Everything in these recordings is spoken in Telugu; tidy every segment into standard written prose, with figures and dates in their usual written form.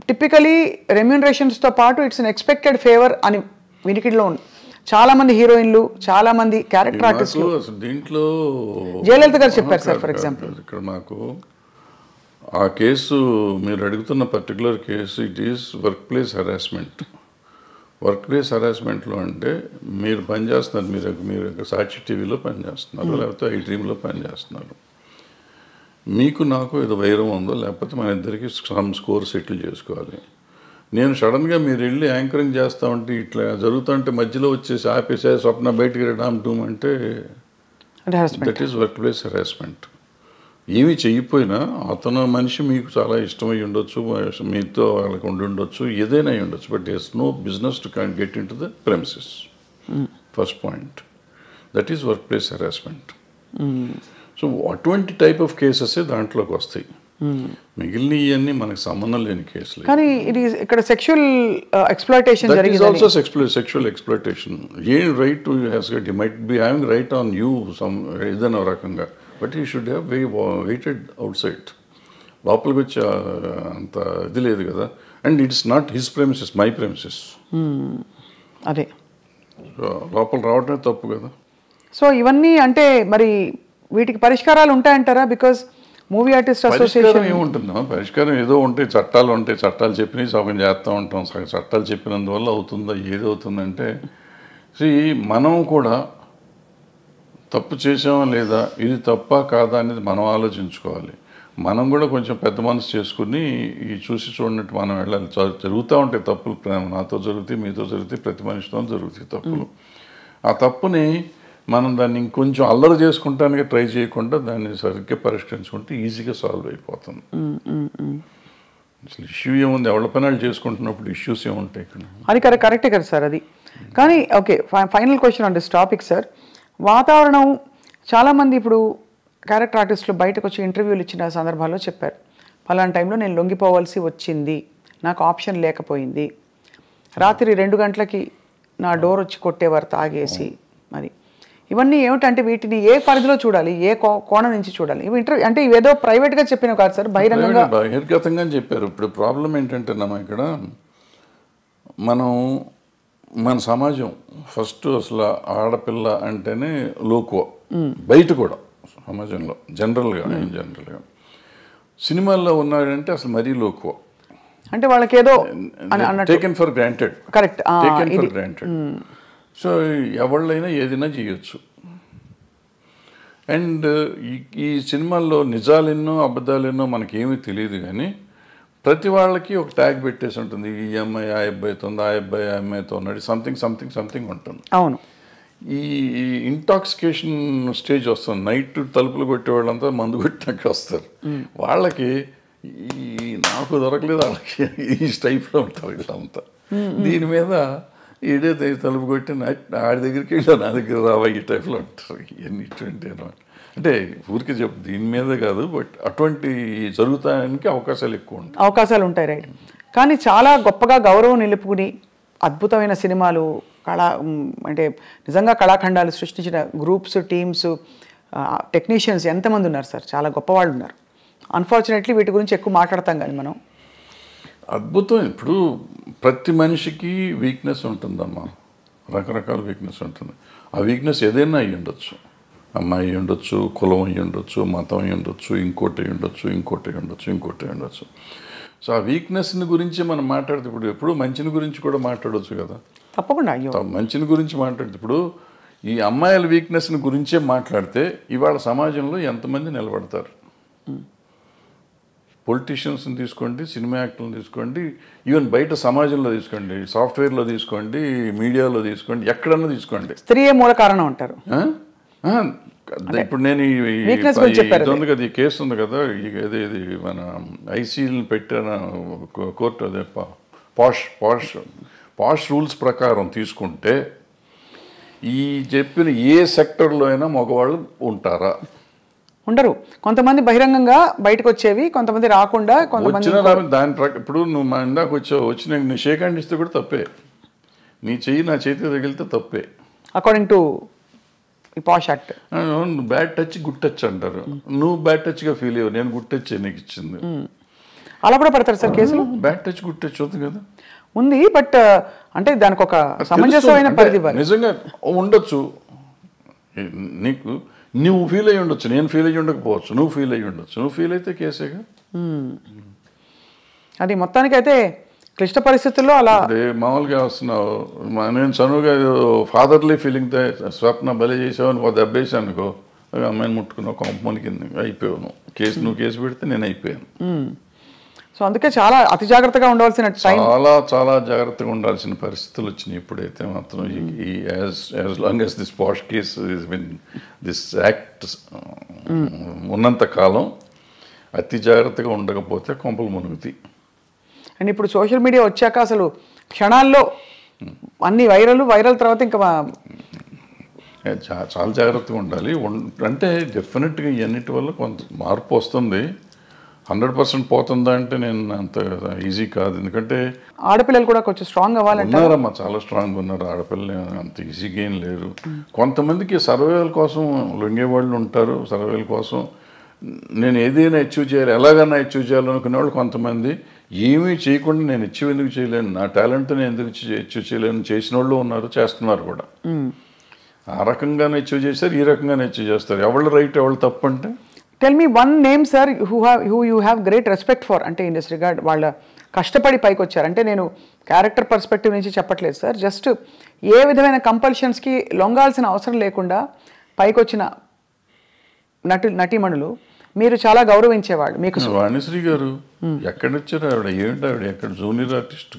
టిపికలీ రెమ్యూనరేషన్స్తో పాటు ఇట్స్ అన్ ఎక్స్పెక్టెడ్ ఫేవర్ అని వినికిడిలో ఉంది. చాలా మంది హీరోయిన్లు, చాలా మంది క్యారెక్టర్ ఆర్టిస్టులు. దీంట్లో జయలలిత గారు చెప్పారు సార్ ఫర్ ఎగ్జాంపుల్. ఇక్కడ నాకు ఆ కేసు మీరు అడుగుతున్న particular case it is work place harassment. Work place హెరాస్మెంట్లో అంటే మీరు పనిచేస్తున్నారు, మీరు సాక్షి టీవీలో పనిచేస్తున్నారు, లేకపోతే ఐ డ్రీమ్లో పనిచేస్తున్నారు. మీకు నాకు ఏదో వైరం ఉందో, లేకపోతే మన ఇద్దరికి సమ్ స్కోర్ సెటిల్ చేసుకోవాలి. నేను సడన్గా మీరు వెళ్ళి యాంకరింగ్ చేస్తా ఉంటే ఇట్లా జరుగుతుంటే మధ్యలో వచ్చేసి ఆపేసే స్వప్న బయటికి రామ్ టూమ్ అంటే that is work place harassment. ఏమీ చెయ్యిపోయినా అతను మనిషి మీకు చాలా ఇష్టమై ఉండొచ్చు, మీతో వాళ్ళకి ఉండి ఉండొచ్చు, ఏదైనా అయి ఉండొచ్చు, but it's no business to can get into the premises. First point, that is work place harassment. So అటువంటి టైప్ ఆఫ్ కేసెస్ దాంట్లోకి వస్తాయి. మిగిలిన ఇవన్నీ మనకు సంబంధం లేని కేసులు. కానీ ఇది ఇక్కడ సెక్షువల్ ఎక్స్‌ప్లాయిటేషన్ జరిగింది. That is also sexual exploitation. ఏం right to has got, he might be having right on you some ఏదైనా రకంగా, but he should have waited outside. లోపలికి వచ్చి అంత ఇది లేదు కదా. And it's not his premises, my premises. అదే లోపల రావడమే తప్పు కదా. సో ఇవన్నీ అంటే మరి వీటికి పరిష్కారాలు ఉంటాయంటారా? బికాజ్ మూవీ ఆర్టిస్ట్ అసోసియేషన్ ఏముంటుందా పరిష్కారం? ఏదో ఉంటాయి, చట్టాలు ఉంటాయి, చట్టాలు చెప్పినవి సగం చేస్తూ ఉంటాం. సగం చట్టాలు చెప్పినందువల్ల అవుతుందా? ఏది అవుతుందంటే మనం కూడా తప్పు చేసామా లేదా, ఇది తప్ప కాదా అనేది మనం ఆలోచించుకోవాలి. మనం కూడా కొంచెం పెద్ద మనసు చేసుకుని ఈ చూసి చూడనట్టు మనం వెళ్ళాలి. జరుగుతూ ఉంటాయి తప్పులు, నాతో జరుగుతాయి, మీతో జరుగుతాయి, ప్రతి మనిషితో జరుగుతాయి తప్పులు. ఆ తప్పుని మనం దాన్ని ఇంకొంచెం అల్లరి చేసుకుంటానికి ట్రై చేయకుండా దాన్ని సరిగ్గా పరిష్కరించుకుంటే ఈజీగా సాల్వ్ అయిపోతుంది. అసలు ఇష్యూ ఏముంది, ఎవరి పనులు చేసుకుంటున్నప్పుడు ఇష్యూస్ ఏముంటాయి ఇక్కడ? అది కరెక్టే కదా సార్ అది. కానీ okay, final question on this topic sir. వాతావరణం చాలామంది ఇప్పుడు క్యారెక్టర్ ఆర్టిస్టులు బయటకు వచ్చి ఇంటర్వ్యూలు ఇచ్చిన సందర్భాల్లో చెప్పారు, పలానా టైంలో నేను లొంగిపోవాల్సి వచ్చింది, నాకు ఆప్షన్ లేకపోయింది, రాత్రి 2 గంటలకి నా డోర్ వచ్చి కొట్టేవారు తాగేసి. మరి ఇవన్నీ ఏమిటంటే వీటిని ఏ పరిధిలో చూడాలి, ఏ కోణం నుంచి చూడాలి? ఇవి ఇంటర్వ్యూ అంటే ఇవేదో ప్రైవేట్గా చెప్పినవి కాదు సార్, బహిర్గతంగా చెప్పారు. ఇప్పుడు ప్రాబ్లం ఏంటంటే ఇక్కడ మన సమాజం ఫస్ట్ అసలు ఆడపిల్ల అంటేనే లోకువ, బయట కూడా సమాజంలో జనరల్గా సినిమాల్లో ఉన్నాడంటే అసలు మరీ లోకువ, అంటే వాళ్ళకి ఏదో taken for granted. Correct, taken for granted. So ఎవళ్ళైనా ఏదైనా చేయొచ్చు. అండ్ ఈ సినిమాల్లో నిజాలెన్నో అబద్ధాలెన్నో మనకేమీ తెలియదు, కానీ ప్రతి వాళ్ళకి ఒక ట్యాగ్ పెట్టేసి ఉంటుంది. ఈ అమ్మాయి ఆ అబ్బాయితో ఉంది, ఆ అబ్బాయి ఆ అమ్మాయితో ఉన్నాడు, సంథింగ్ ఉంటుంది. అవును. ఈ ఇంటాక్సికేషన్ స్టేజ్ వస్తుంది. నైట్ తలుపులు కొట్టేవాళ్ళంతా మందు కొట్టినాక వస్తారు. వాళ్ళకి నాకు దొరకలేదు, వాళ్ళకి ఈ టైప్లో ఉంటారు వీళ్ళంతా. దీని మీద ఏడైతే తలుపు కొట్టి ఆడి దగ్గరికి వెళ్ళా, నా దగ్గర రావా, ఈ టైప్లో ఉంటారు. ఇవన్నీ ఇటువంటి అంటే ఊరికి చెప్పు, దీని మీద కాదు, బట్ అటువంటి జరుగుతానికి అవకాశాలు ఉంటాయి. రైట్. కానీ చాలా గొప్పగా గౌరవం నిలుపుకుని అద్భుతమైన సినిమాలు, అంటే నిజంగా కళాఖండాలు సృష్టించిన గ్రూప్స్, టీమ్స్, టెక్నీషియన్స్ ఎంతమంది ఉన్నారు సార్, చాలా గొప్పవాళ్ళు ఉన్నారు. అన్ఫార్చునేట్లీ వీటి గురించి ఎక్కువ మాట్లాడతాం కానీ మనం. అద్భుతం. ఇప్పుడు ప్రతి మనిషికి వీక్నెస్ ఉంటుందమ్మా, రకరకాల వీక్నెస్ ఉంటుంది. ఆ వీక్నెస్ ఏదైనా అయ్యి ఉండొచ్చు, అమ్మాయి అయ్యి ఉండొచ్చు, కులం అయ్యి ఉండొచ్చు, మతం అయ్యి ఉండొచ్చు, ఇంకోటి అయ్యి ఉండొచ్చు. సో ఆ వీక్నెస్ని గురించి మనం మాట్లాడితే ఇప్పుడు మంచిని గురించి కూడా మాట్లాడవచ్చు కదా. తప్పకుండా. మంచిని గురించి మాట్లాడితే ఇప్పుడు ఈ అమ్మాయిల వీక్నెస్ని గురించే మాట్లాడితే ఇవాళ సమాజంలో ఎంతమంది నిలబడతారు? పొలిటీషియన్స్ని తీసుకోండి, సినిమా యాక్టర్లను తీసుకోండి, ఈవెన్ బయట సమాజంలో తీసుకోండి, సాఫ్ట్వేర్లో తీసుకోండి, మీడియాలో తీసుకోండి, ఎక్కడన్నా తీసుకోండి, స్త్రీయే మూల కారణం అంటారు. ఇప్పుడు నేను ఇది ఉంది కదా, ఈ కేసు ఉంది కదా, ఇది మన ఐసీఎల్ని పెట్టిన కోర్టు, అదే పాష్ రూల్స్ ప్రకారం తీసుకుంటే ఈ చెప్పిన ఏ సెక్టర్లో అయినా మగవాళ్ళు ఉంటారా? ఉండరు. కొంతమంది బహిరంగంగా బయటకు వచ్చేవి, కొంతమంది రాకుండా, దాని ఇప్పుడు నువ్వు మా ఇందాక వచ్చి నీ షేక్ హ్యాండ్ ఇస్తే కూడా తప్పే, నీ చెయ్యి నా చేతికి తగిలితే తప్పే, according to posh act. Bad touch good touch అంటారు. నువ్వు బ్యాడ్ టచ్గా ఫీల్ అయ్యావు, నేను గుడ్ టచ్ నీకు ఇచ్చింది. అలా కూడా పడతారు సార్ కేసులు? బ్యాడ్ టచ్ గుడ్ టచ్ అవుతుంది కదా ఉంది, బట్ అంటే దానికి ఒక సమంజసమైన పరిధి ఇవ్వాలి. నిజంగా ఉండొచ్చు, నీకు నువ్వు ఫీల్ అయ్యి ఉండొచ్చు, నేను ఫీల్ అయ్యి ఉండకపోవచ్చు, నువ్వు ఫీల్ అయ్యి ఉండొచ్చు, నువ్వు ఫీల్ అయితే కేసేగా. అది మొత్తానికైతే క్లిష్ట పరిస్థితుల్లో అలా మామూలుగా వస్తున్నావు. నేను చనువుగా ఫాదర్లీ ఫీలింగ్తో స్వప్న బలి చేసావు ఒక దెబ్బేసి అనుకో, అమ్మాయిని ముట్టుకున్నావు, కొంపమని కింద అయిపోయావు. నువ్వు కేసు పెడితే నేను అయిపోయాను. సో అందుకే చాలా అతి జాగ్రత్తగా ఉండవలసిన టైం, చాలా జాగ్రత్తగా ఉండాల్సిన పరిస్థితులు వచ్చినాయి. ఇప్పుడైతే మాత్రం as long as this posh case this act ఉన్నంత కాలం అతి జాగ్రత్తగా ఉండకపోతే కొంపలు మునుగుతాయి. అండ్ ఇప్పుడు సోషల్ మీడియా వచ్చాక అసలు క్షణాల్లో అన్ని వైరల్ తర్వాత ఇంకా చాలా జాగ్రత్తగా ఉండాలి. అంటే డెఫినెట్గా ఇవన్నిటి వల్ల కొంత మార్పు వస్తుంది. 100% పోతుందా అంటే నేను అంత ఈజీ కాదు. ఎందుకంటే ఆడపిల్లలు కూడా కొంచెం స్ట్రాంగ్ అవ్వాలంటే ఉన్నారమ్మా, చాలా స్ట్రాంగ్ ఉన్నారు. ఆడపిల్లలు అంత ఈజీగా ఏం లేరు. కొంతమందికి సర్వైవల్ కోసం లొంగేవాళ్ళు ఉంటారు. సర్వైవల్ కోసం నేను ఏదైనా అచీవ్ చేయాలి, ఎలాగైనా అచీవ్ చేయాలనుకునే వాళ్ళు కొంతమంది. ఏమీ చేయకుండా నేను అచీవ్ ఎందుకు చేయలేను, నా టాలెంట్తో నేను ఎందుకు అచీవ్ చేయలేను చేసిన వాళ్ళు ఉన్నారు, చేస్తున్నారు కూడా. ఆ రకంగానే అచీవ్ చేస్తారు, ఈ రకంగానే అచీవ్ చేస్తారు. ఎవళ్ళు రైట్ ఎవళ్ళు తప్పు అంటే tell me one name sir who you have great respect for, అంటే ఇన్ దిస్ రిగార్డ్ వాళ్ళ కష్టపడి పైకి వచ్చారు. అంటే నేను క్యారెక్టర్ పర్స్పెక్టివ్ నుంచి చెప్పట్లేదు సార్, జస్ట్ ఏ విధమైన కంపల్షన్స్కి లొంగాల్సిన అవసరం లేకుండా పైకి వచ్చిన నటీమణులు మీరు చాలా గౌరవించేవాళ్ళు. మీకు వాణిశ్రీ గారు ఎక్కడి వచ్చారు? ఆవిడ ఏంటి, ఆవిడ ఎక్కడ జూనియర్ ఆర్టిస్ట్,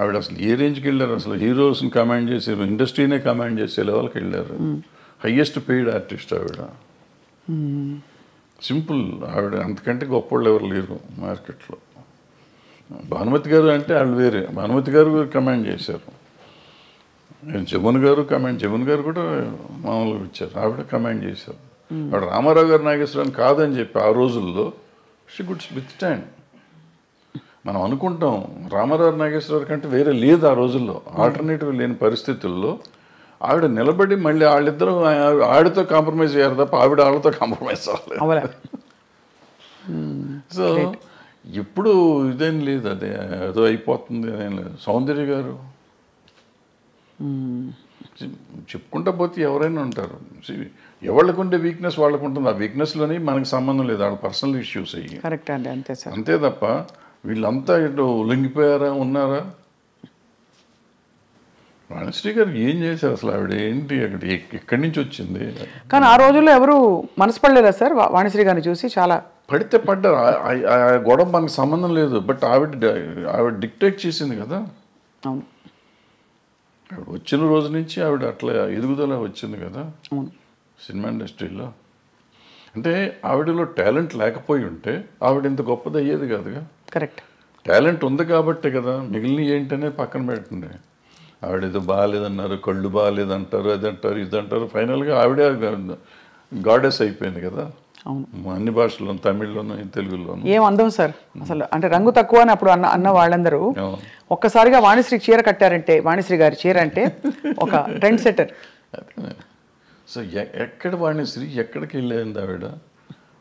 ఆవిడ అసలు ఏ రేంజ్కి వెళ్ళారు? అసలు హీరోస్ని కమాండ్ చేసారు, ఇండస్ట్రీనే కమాండ్ చేసే లెవెల్కి వెళ్ళారు. హయ్యెస్ట్ పెయిడ్ ఆర్టిస్ట్ ఆవిడ. సింపుల్, ఆవిడ అంతకంటే గొప్పవాళ్ళు ఎవరు లేరు మార్కెట్లో. భానుమతి గారు అంటే ఆవిడ వేరే, భానుమతి గారు కమాండ్ చేశారు. జమున్ గారు కూడా మామూలుగా ఇచ్చారు, ఆవిడ కమాండ్ చేశారు. ఆవిడ రామారావు గారు నాగేశ్వరరావు కాదని చెప్పి ఆ రోజుల్లో షీ గుడ్ విత్ స్టాండ్. మనం అనుకుంటాం రామారావు నాగేశ్వరరావు కంటే వేరే లేదు ఆ రోజుల్లో, ఆల్టర్నేటివ్ లేని పరిస్థితుల్లో ఆవిడ నిలబడి మళ్ళీ వాళ్ళిద్దరూ ఆవిడతో కాంప్రమైజ్ అయ్యారు తప్ప ఆవిడ వాళ్ళతో కాంప్రమైజ్ అవ్వలేదు. సో ఇప్పుడు ఇదేం లేదు, అదే ఏదో అయిపోతుంది అదేం లేదు. సౌందర్య గారు చెప్పుకుంటా పోతే ఎవరైనా ఉంటారు. ఎవరికి ఉండే వీక్నెస్ వాళ్ళకు ఉంటుంది. ఆ వీక్నెస్లోని మనకి సంబంధం లేదు, వాళ్ళ పర్సనల్ ఇష్యూస్ అయ్యి. కరెక్ట్ అండి, అంతే సార్. అంతే తప్ప వీళ్ళంతా ఇటు లొంగిపోయారా ఉన్నారా? వాణిశ్రీ గారు ఏం చేశారు అసలు? ఆవిడ ఏంటి, అక్కడ ఎక్కడి నుంచి వచ్చింది? కానీ ఆ రోజుల్లో ఎవరు మనసు పడలేదా సార్ వాణిశ్రీ గారిని చూసి? చాలా పడితే పడ్డారు, ఆ గొడవ మనకు సంబంధం లేదు. బట్ ఆవిడ డిక్టేట్ చేసింది కదా. అవును, ఆవిడ వచ్చిన రోజు నుంచి ఆవిడ అట్లా ఎదుగుదల వచ్చింది కదా అవును సినిమా ఇండస్ట్రీలో. అంటే ఆవిడలో టాలెంట్ లేకపోయి ఉంటే ఆవిడ ఇంత గొప్పది అయ్యేది కాదుగా. కరెక్ట్, టాలెంట్ ఉంది కాబట్టే కదా మిగిలిన ఏంటనే పక్కన పెడుతుండే. ఆవిడ ఏదో బాగాలేదన్నారు, కళ్ళు బాగాలేదంటారు, అది అంటారు, ఇది అంటారు. ఫైనల్గా ఆవిడే గాడెస్ అయిపోయింది కదా. అవును, అన్ని భాషల్లోనూ, తమిళ్లోనూ, తెలుగులోనూ. ఏం అందం సార్ అసలు. అంటే రంగు తక్కువ అని అప్పుడు అన్న వాళ్ళందరూ ఒక్కసారిగా వాణిశ్రీ చీర కట్టారంటే, వాణిశ్రీ గారి చీర అంటే ఒక ట్రెండ్ సెట్టర్. సో ఎక్కడ వాణిశ్రీ ఎక్కడికి వెళ్ళేది ఆవిడ?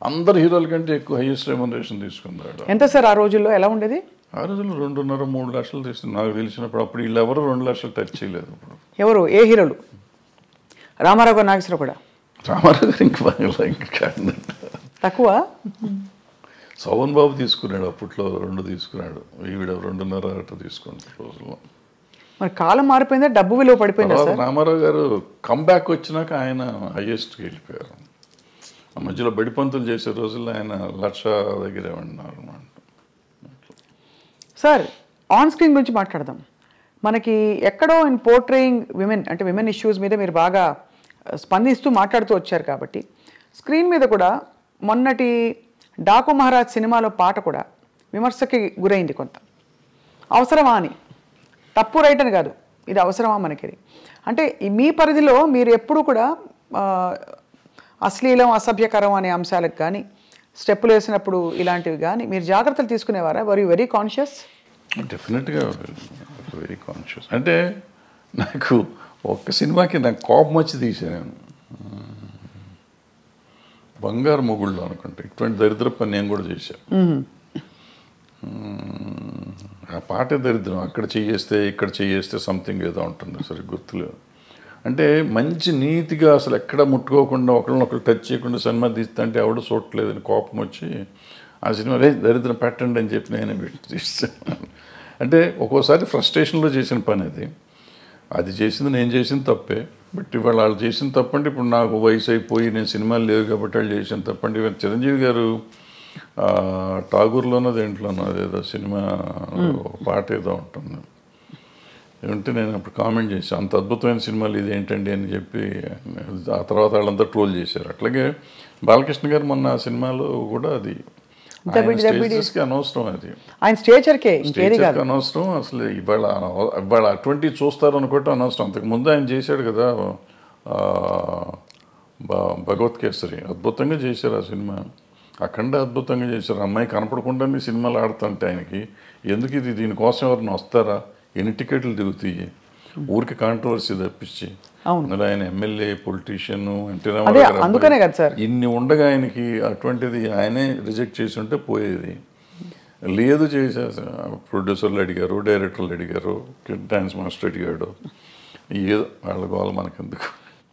అందరు హీరోల కంటే ఎక్కువ హైయెస్ట్ రెమ్యునరేషన్ తీసుకుంది ఆవిడ. ఎంత సార్ ఆ రోజుల్లో? ఎలా ఉండేది ఆ రోజుల్లో? 2.5-3 లక్షలు తీసుకుంది నాకు తెలిసినప్పుడు. అప్పుడు వీళ్ళు ఎవరు 2 లక్షలు టచ్ చేయలేదు. ఇప్పుడు ఎవరు, ఏ హీరోలు? రామారావు గారు, నాగేశ్వరరావు కూడా? రామారావు గారు ఇంకా కాదు, తక్కువ. శోభన్ బాబు తీసుకున్నాడు అప్పట్లో, 2 తీసుకున్నాడు. ఈవిడ 2.5 తీసుకున్నాడు రోజుల్లో. మరి కాలం మారిపోయిందా, డబ్బు విలువ పడిపోయిందా సార్? రామారావు గారు కంబ్యాక్ వచ్చినాక ఆయన హైయెస్ట్కి వెళ్ళిపోయారు. ఆ మధ్యలో బడిపంతులు చేసే రోజుల్లో ఆయన 1,00,000 దగ్గరే ఉన్నారు అన్నమాట. సార్ ఆన్ స్క్రీన్ గురించి మాట్లాడదాం. మనకి ఎక్కడో ఇన్ పోర్ట్రేయింగ్ విమెన్, అంటే విమెన్ ఇష్యూస్ మీద మీరు బాగా స్పందిస్తూ మాట్లాడుతూ వచ్చారు కాబట్టి స్క్రీన్ మీద కూడా మొన్నటి డాకు మహారాజ్ సినిమాలో పాట కూడా విమర్శకి గురైంది కొంత. అవసరమా అని, తప్పు రైట్ అని కాదు, ఇది అవసరమా మనకి అంటే? మీ పరిధిలో మీరు ఎప్పుడు కూడా అశ్లీలం, అసభ్యకరం అనే అంశాలకు కానీ, స్టెప్పులు వేసినప్పుడు ఇలాంటివి కానీ మీరు జాగ్రత్తలు తీసుకునేవారా? Were you very conscious? డెఫినెట్గా వెరీ కాన్షియస్. అంటే నాకు ఒక్క సినిమాకి నాకు కోపం వచ్చి తీసాను, బంగారు మొగుళ్ళు అనుకుంటా. ఇటువంటి దరిద్ర పని నేను కూడా చేశాను. ఆ పాటే దరిద్రం. అక్కడ చేయేస్తే ఇక్కడ చేయేస్తే సంథింగ్ ఏదో ఉంటుంది, సరే గుర్తులేదు. అంటే మంచి నీతిగా అసలు ఎక్కడ ముట్టుకోకుండా ఒకరినొకరు టచ్ చేయకుండా సినిమా తీస్తా అంటే ఎవడు చూడట్లేదని కోపం వచ్చి ఆ సినిమా దరిద్రం పెట్టండి అని చెప్పి నేనే పెట్టి తీస్తాను. అంటే ఒక్కోసారి ఫ్రస్ట్రేషన్లో చేసిన పని అది చేసింది నేను చేసిన తప్పే. బట్ ఇవాళ వాళ్ళు చేసిన తప్పంటే ఇప్పుడు నాకు వయసు అయిపోయి నేను సినిమాలు లేవు కాబట్టి వాళ్ళు చేసిన తప్పండి. ఇవాళ చిరంజీవి గారు ఠాగూర్లోనో దేంట్లోనో అదేదో సినిమా పాట ఏదో ఉంటుంది ఏమంటే నేను అప్పుడు కామెంట్ చేశాను, అంత అద్భుతమైన సినిమాలు ఇది ఏంటండి అని చెప్పి. ఆ తర్వాత వాళ్ళంతా ట్రోల్ చేశారు. అట్లాగే బాలకృష్ణ గారు మొన్న ఆ సినిమాలో కూడా అది అనవసరం, అది ఆయన స్టేచర్కే అనవసరం. అసలు ఇవాళ అటువంటివి చూస్తారు అనుకోవటం అనవసరం. అంతకుముందు ఆయన చేశాడు కదా భగవత్ కేసరి, అద్భుతంగా చేశారు ఆ సినిమా. అఖండ అద్భుతంగా చేశారు. అమ్మాయి కనపడకుండానే సినిమాలు ఆడుతుంటే ఆయనకి ఎందుకు ఇది, దీనికోసం ఎవరిని వస్తారా, ఎన్ని టికెట్లు తిరుగుతాయి, ఊరికి కాంట్రవర్సీ తప్పించి. అందులో ఆయన ఎమ్మెల్యే పొలిటీషియన్ అందుకనే కదా సార్ ఇన్ని ఉండగా ఆయనకి అటువంటిది ఆయనే రిజెక్ట్ చేసి ఉంటే పోయేది. లేదు చేసే ప్రొడ్యూసర్లు అడిగారు, డైరెక్టర్లు అడిగారు, డాన్స్ మాస్టర్ అడిగాడు, ఏదో వాళ్ళ గోల మనకెందుకు.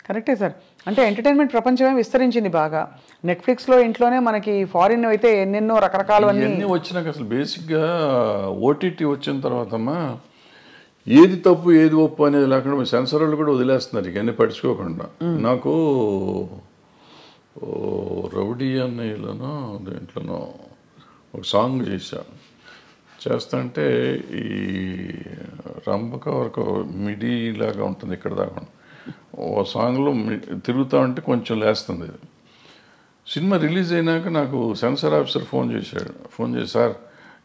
కరెక్టే సార్. అంటే ఎంటర్టైన్మెంట్ ప్రపంచమే విస్తరించింది బాగా. నెట్ఫ్లిక్స్లో ఇంట్లోనే మనకి ఫారిన్ అయితే ఎన్నెన్నో రకరకాలు అన్నీ వచ్చినాక అసలు బేసిక్గా ఓటీటీ వచ్చిన తర్వాతమ్మా ఏది తప్పు ఏది ఒప్పు అనేది లేకుండా సెన్సర్ వాళ్ళు కూడా వదిలేస్తున్నారు ఇవన్నీ పడుచుకోకుండా. నాకు రౌడీ అన్నయ్యలోనో దేంట్లోనో ఒక సాంగ్ చేస్తా ఈ రంభక వరకు మిడీ లాగా ఉంటుంది ఇక్కడ దాకా. ఓ సాంగ్లో తిరుగుతూ ఉంటే కొంచెం లేస్తుంది. సినిమా రిలీజ్ అయినాక నాకు సెన్సార్ ఆఫీసర్ ఫోన్ చేసి సార్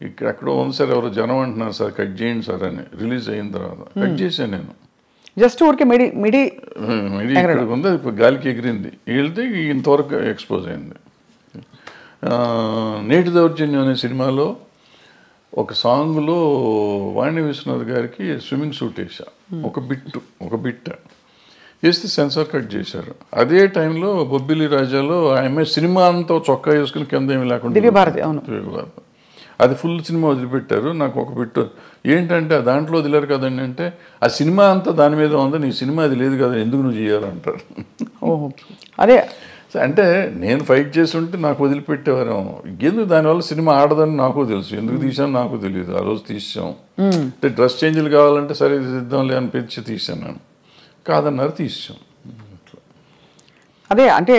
ఇక్కడ ఎక్కడో ఉంది సార్, ఎవరో జనం అంటున్నారు సార్, కట్ చేయండి సార్ అని. రిలీజ్ అయిన తర్వాత కట్ చేశాను నేను. జస్ట్ ఊరికి మిడి ఇక్కడికి ఉంది, ఇప్పుడు గాలికి ఎగిరింది, వెళ్తే ఇంతవరకు ఎక్స్పోజ్ అయింది. నేటి దౌర్జన్యం అనే సినిమాలో ఒక సాంగ్లో వాణి విశ్వనాథ్ గారికి స్విమ్మింగ్ సూట్ వేసా, ఒక బిట్ వేస్తే సెన్సార్ కట్ చేశారు. అదే టైంలో బొబ్బిలి రాజాలో ఆమె సినిమా అంతా చొక్కా వేసుకుని కింద ఏమి లేకుండా దివ్యభారతి అది ఫుల్ సినిమా వదిలిపెట్టారు. నాకు ఒక బిట్ ఏంటంటే దాంట్లో వదిలేరు కదండి అంటే, ఆ సినిమా అంతా దాని మీద ఉంది, నీ సినిమా అది లేదు కదా, ఎందుకు నువ్వు చేయాలంటారు. ఓహో అదే అంటే నేను ఫైట్ చేసి ఉంటే నాకు వదిలిపెట్టేవారు. ఎందుకు దానివల్ల సినిమా ఆడదని నాకు తెలుసు, ఎందుకు తీసాను నాకు తెలియదు. ఆ రోజు తీసాం అంటే డ్రెస్ చేంజ్లు కావాలంటే సరే తీద్దాంలే అనిపించి తీసాను నేను, కాదన్నారు తీసాం. అదే అంటే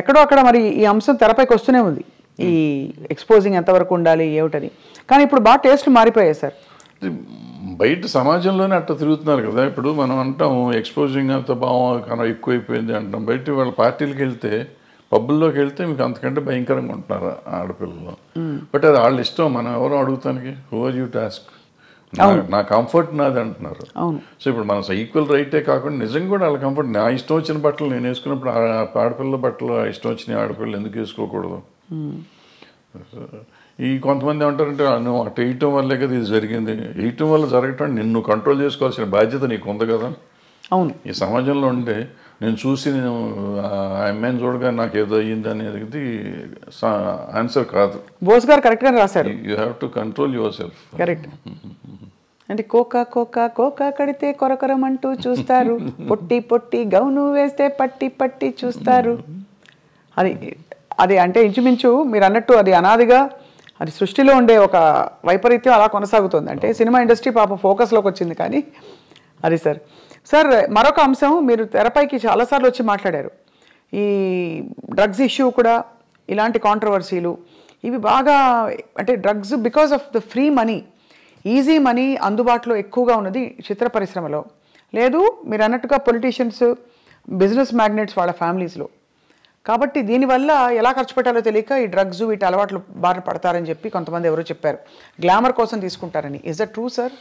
ఎక్కడో అక్కడ మరి ఈ అంశం తెరపైకి వస్తూనే ఉంది, ఈ ఎక్స్పోజింగ్ ఎంతవరకు ఉండాలి ఏమిటని. కానీ ఇప్పుడు బాగా టేస్ట్లు మారిపోయాయి సార్. బయట సమాజంలోనే అట్లా తిరుగుతున్నారు కదా. ఇప్పుడు మనం అంటాం ఎక్స్పోజింగ్ అంత బాగా ఎక్కువైపోయింది అంటాం. బయట వాళ్ళ పార్టీలకు వెళ్తే, పబ్బుల్లోకి వెళ్తే మీకు అంతకంటే భయంకరంగా ఉంటున్నారు ఆడపిల్లలు. బట్ అది వాళ్ళ ఇష్టం, మనం ఎవరో అడుగుతానికి, హూ ఆర్ యూ టాస్క్, నా కంఫర్ట్ నాది అంటున్నారు. సో ఇప్పుడు మన ఈక్వల్ రైటే కాకుండా నిజంగా కూడా వాళ్ళ కంఫర్ట్, నా ఇష్టం వచ్చిన బట్టలు నేను వేసుకున్నప్పుడు ఆడపిల్లల బట్టలు ఇష్టం వచ్చిన ఆడపిల్లలు ఎందుకు వేసుకోకూడదు. ఈ కొంతమంది ఏమంటారంటే నువ్వు అటు వేయటం వల్లే కదా ఇది జరిగింది, వేయటం వల్ల జరగటం నిన్ను కంట్రోల్ చేసుకోవాల్సిన బాధ్యత నీకు ఉంది కదా. అవును, ఈ సమాజంలో ఉంటే నేను చూసి నేను ఆ అమ్మాయిని చూడగా నాకు ఏదో అయ్యింది అనేది ఆన్సర్ కాదు. బోస్ గారు కరెక్ట్గా రాశారు, you have to control your self. Correct. అంటే కోకా కడితే కొరకొరమంటూ చూస్తారు, పొట్టి గౌను వేస్తే పట్టి చూస్తారు. అది అంటే ఇంచుమించు మీరు అన్నట్టు అది అనాదిగా అది సృష్టిలో ఉండే ఒక వైపరీత్యం అలా కొనసాగుతుంది. అంటే సినిమా ఇండస్ట్రీ పాపం ఫోకస్లోకి వచ్చింది. కానీ అది సార్ మరొక అంశం, మీరు తెరపైకి చాలాసార్లు వచ్చి మాట్లాడారు, ఈ డ్రగ్స్ ఇష్యూ కూడా, ఇలాంటి కాంట్రవర్సీలు ఇవి బాగా, అంటే drugs because of the free money, easy money అందుబాటులో ఎక్కువగా ఉన్నది చిత్ర పరిశ్రమలో. లేదు మీరు అన్నట్టుగా పొలిటీషియన్స్, బిజినెస్ మ్యాగ్నెట్స్ వాళ్ళ ఫ్యామిలీస్లో. కాబట్టి దీనివల్ల ఎలా ఖర్చు పెట్టాలో తెలియక ఈ డ్రగ్స్ వీటి అలవాట్లు బారిన పడతారని చెప్పి కొంతమంది ఎవరో చెప్పారు, గ్లామర్ కోసం తీసుకుంటారని. Is that true sir?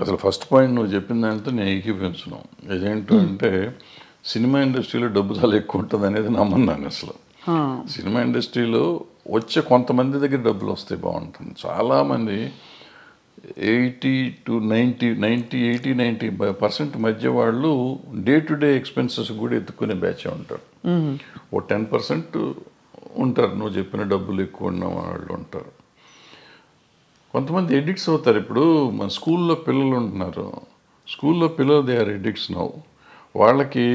అసలు ఫస్ట్ పాయింట్ నువ్వు చెప్పిందంటే నేను ఏకీపించను. ఇదేంటంటే సినిమా ఇండస్ట్రీలో డబ్బు చాలా ఎక్కువ ఉంటుంది అనేది నమ్మన్నాను. అసలు సినిమా ఇండస్ట్రీలో వచ్చే కొంతమంది దగ్గర డబ్బులు వస్తే బాగుంటుంది. చాలామంది 80% మధ్య వాళ్ళు డే టు డే ఎక్స్పెన్సెస్ కూడా ఎత్తుకునే బ్యాచ్ ఉంటారు. ఓ 10% ఉంటారు నువ్వు చెప్పిన డబ్బులు ఎక్కువ ఉన్న వాళ్ళు ఉంటారు. కొంతమంది ఎడిక్ట్స్ అవుతారు. ఇప్పుడు మన స్కూల్లో పిల్లలు ఉంటున్నారు, స్కూల్లో పిల్లలు దే ఆర్ ఎడిక్ట్స్ నౌ. వాళ్ళకి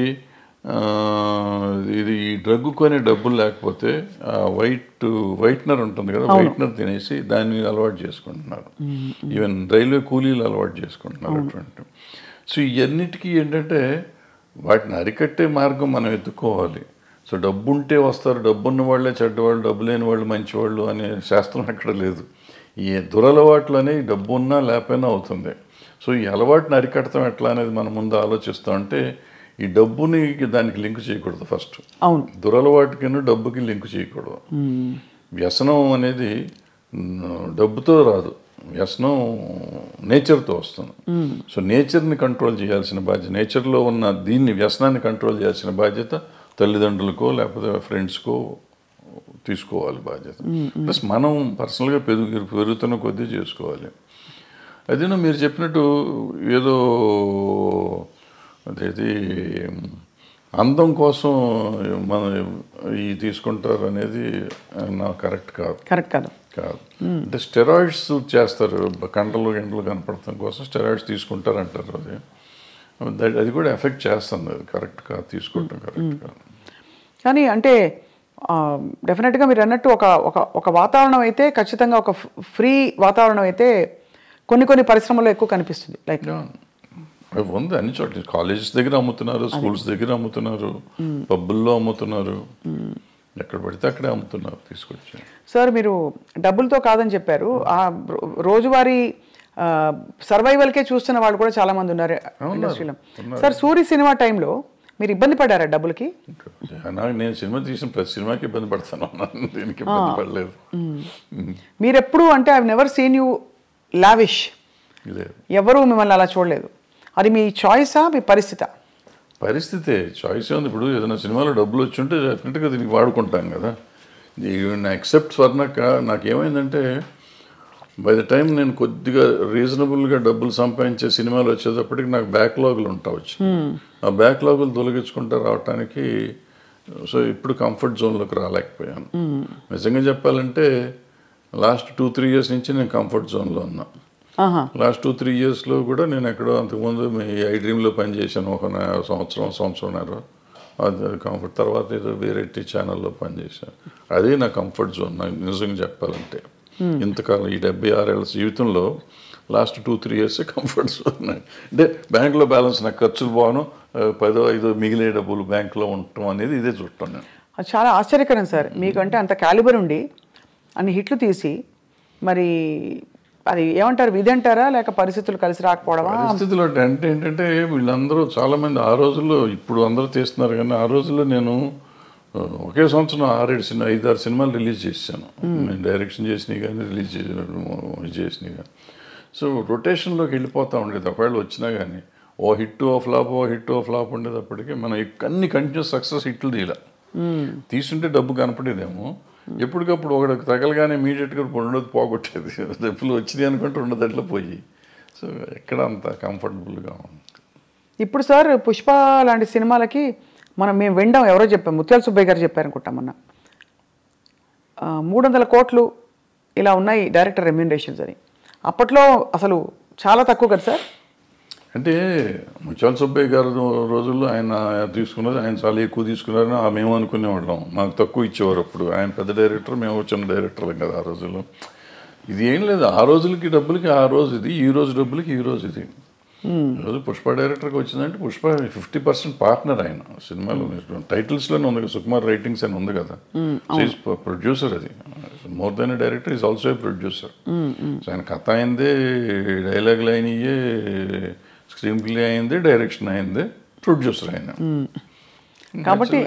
ఇది ఈ డ్రగ్ కొనే డబ్బులు లేకపోతే వైట్నర్ ఉంటుంది కదా, వైట్నర్ తినేసి దాన్ని అలవాటు చేసుకుంటున్నారు. ఈవెన్ రైల్వే కూలీలు అలవాటు చేసుకుంటున్నారు అటువంటి. సో ఇవన్నిటికీ ఏంటంటే వాటిని అరికట్టే మార్గం మనం ఎత్తుకోవాలి. సో డబ్బు ఉంటే వస్తారు, డబ్బు ఉన్న వాళ్ళే చెడ్డవాళ్ళు, డబ్బు లేని వాళ్ళు మంచివాళ్ళు అనే శాస్త్రం అక్కడ లేదు. ఈ దురలవాట్లు అనేవి డబ్బు ఉన్నా లేకపోయినా అవుతుంది. సో ఈ అలవాటుని అరికడతాం ఎట్లా అనేది మనం ముందు ఆలోచిస్తాం. అంటే ఈ డబ్బుని దానికి లింక్ చేయకూడదు ఫస్ట్. అవును, దురలవాటుకి డబ్బుకి లింక్ చేయకూడదు. వ్యసనం అనేది డబ్బుతో రాదు, వ్యసనం నేచర్తో వస్తుంది. సో నేచర్ని కంట్రోల్ చేయాల్సిన బాధ్యత, నేచర్లో ఉన్న దీన్ని వ్యసనాన్ని కంట్రోల్ చేయాల్సిన బాధ్యత తల్లిదండ్రులకో లేకపోతే ఫ్రెండ్స్కో తీసుకోవాలి బాధ్యత. ప్లస్ మనం పర్సనల్గా పెరుగుతున్న కొద్దీ చేసుకోవాలి. అదేనో మీరు చెప్పినట్టు ఏదో అదేది అందం కోసం మనం ఈ తీసుకుంటారు అనేది నాకు కరెక్ట్ కాదు. కాదు. అంటే స్టెరాయిడ్స్ చేస్తారు, గంటలు కనపడటం కోసం స్టెరాయిడ్స్ తీసుకుంటారు అంటారు. అది కూడా ఎఫెక్ట్ చేస్తుంది. అది కరెక్ట్ కాదు, తీసుకోవటం కరెక్ట్ కాదు. కానీ అంటే డెఫినెట్గా మీరు అన్నట్టు ఒక వాతావరణం అయితే ఖచ్చితంగా ఒక ఫ్రీ వాతావరణం అయితే కొన్ని పరిశ్రమల్లో ఎక్కువ కనిపిస్తుంది. లైక్ ఉంది అన్ని చోట్ల, కాలేజెస్ దగ్గర అమ్ముతున్నారు, స్కూల్స్ దగ్గర అమ్ముతున్నారు, పబ్బుల్లో అమ్ముతున్నారు, ఎక్కడ పడితే అక్కడే అమ్ముతున్నారు తీసుకొచ్చి. సార్ మీరు డబ్బులతో కాదని చెప్పారు, ఆ రోజువారీ సర్వైవల్కే చూస్తున్న వాళ్ళు కూడా చాలా మంది ఉన్నారు ఇండస్ట్రీలో. సార్ సూరి సినిమా టైంలో మీరు ఇబ్బంది పడ్డారా డబ్బులకి? నేను సినిమా తీసిన ప్రతి సినిమాకి ఇబ్బంది పడతాను, దీనికి ఇబ్బంది పడలేదు. మీరు ఎప్పుడు అంటే I never seen you lavish, ఎవరు మిమ్మల్ని అలా చూడలేదు. అది మీ చాయిసా మీ పరిస్థితా? పరిస్థితే, చాయిస్ ఉంది. ఇప్పుడు ఏదైనా సినిమాలో డబ్బులు వచ్చి ఉంటే డెఫినెట్గా దీనికి వాడుకుంటాం కదా. ఎక్సెప్ట్ స్వర్ణక్క నాకేమైందంటే బై ద టైం నేను కొద్దిగా రీజనబుల్గా డబ్బులు సంపాదించే సినిమాలు వచ్చేటప్పటికి నాకు బ్యాక్లాగులు ఉంటావచ్చు. ఆ బ్యాక్లాగులు తొలగించుకుంటూ రావటానికి సో ఇప్పుడు కంఫర్ట్ జోన్లోకి రాలేకపోయాను. నిజంగా చెప్పాలంటే లాస్ట్ 2-3 years నుంచి నేను కంఫర్ట్ జోన్లో ఉన్నా. లాస్ట్ 2-3 yearsలో కూడా నేను ఎక్కడో అంతకుముందు మీ ఐ డ్రీమ్లో పనిచేశాను ఒక సంవత్సరంన్నర. అది కంఫర్ట్. తర్వాత ఏదో వేరే ఛానల్లో పనిచేశాను. అదే నా కంఫర్ట్ జోన్. నాకు నిజంగా చెప్పాలంటే ఇంతకాలం ఈ 76 ఏళ్ళ జీవితంలో లాస్ట్ 2-3 years కంఫర్ట్ జోన్. అంటే బ్యాంకులో బ్యాలెన్స్ నాకు ఖర్చులు పోను, 10-5 మిగిలే డబ్బులు బ్యాంకులో ఉండటం అనేది ఇదే చూడటం నేను. అది చాలా ఆశ్చర్యకరం సార్. మీకంటే అంత క్యాలిబర్ ఉండి అన్ని హిట్లు తీసి మరి అది ఏమంటారు, విధి అంటారా లేక పరిస్థితులు కలిసి రాకపోవడమా? పరిస్థితులు అంటే ఏంటంటే వీళ్ళందరూ చాలామంది ఆ రోజుల్లో, ఇప్పుడు అందరూ తీస్తున్నారు కానీ ఆ రోజుల్లో నేను ఒకే సంవత్సరం 5-6 సినిమాలు రిలీజ్ చేశాను. నేను డైరెక్షన్ చేసినవి కానీ రిలీజ్ చేసినవి కానీ. సో రొటేషన్లోకి వెళ్ళిపోతూ ఉండేది. ఒకవేళ వచ్చినా కానీ ఓ హిట్ ఓ ఫ్లాప్ ఉండేటప్పటికీ మనం అన్ని కంటిన్యూస్ సక్సెస్ హిట్లు తీయాలి. తీసుంటే డబ్బు కనపడేదేమో, ఎప్పటికప్పుడు ఒకటి తగలగానే ఇమీడియట్గా రెండోది పోగొట్టేది. డబ్బులు వచ్చినాయి అనుకుంటే రెండోది అట్లా పోయి. సో ఎక్కడ అంత కంఫర్టబుల్గా ఉంది. ఇప్పుడు సార్ పుష్ప లాంటి సినిమాలకి మేము వినడం, ఎవరో చెప్పాం, ముత్యాల సుబ్బయ్య గారు చెప్పారనుకుంటాం మొన్న, 300 కోట్లు ఇలా ఉన్నాయి డైరెక్టర్ రెమ్యూనరేషన్స్ అని. అప్పట్లో అసలు చాలా తక్కువ కదా సార్. అంటే ముత్యాల సుబ్బయ్య గారు రోజుల్లో ఆయన తీసుకున్నది, ఆయన చాలా ఎక్కువ తీసుకున్నారని మేము అనుకునేవాళ్ళం. మాకు తక్కువ ఇచ్చేవారు. అప్పుడు ఆయన పెద్ద డైరెక్టర్, మేము చిన్న డైరెక్టర్లం కదా ఆ రోజుల్లో. ఇది ఏం లేదు, ఆ రోజులకి డబ్బులకి ఆ రోజు ఇది, ఈ రోజు డబ్బులకి ఈ రోజు ఇది. ఈరోజు పుష్ప డైరెక్టర్కి వచ్చిందంటే పుష్ప 50% పార్ట్నర్ ఆయన సినిమాలో. టైటిల్స్లోనే ఉంది, సుకుమార్ రైటింగ్స్ అని ఉంది కదా. Is producer. అది more than director, is also a producer. So ఆయన కథ అయిందే, డైలాగులు అయినయే, స్క్రీన్ ప్లే అయింది, డైరెక్షన్ అయింది, ప్రొడ్యూసర్ అయిన. కాబట్టి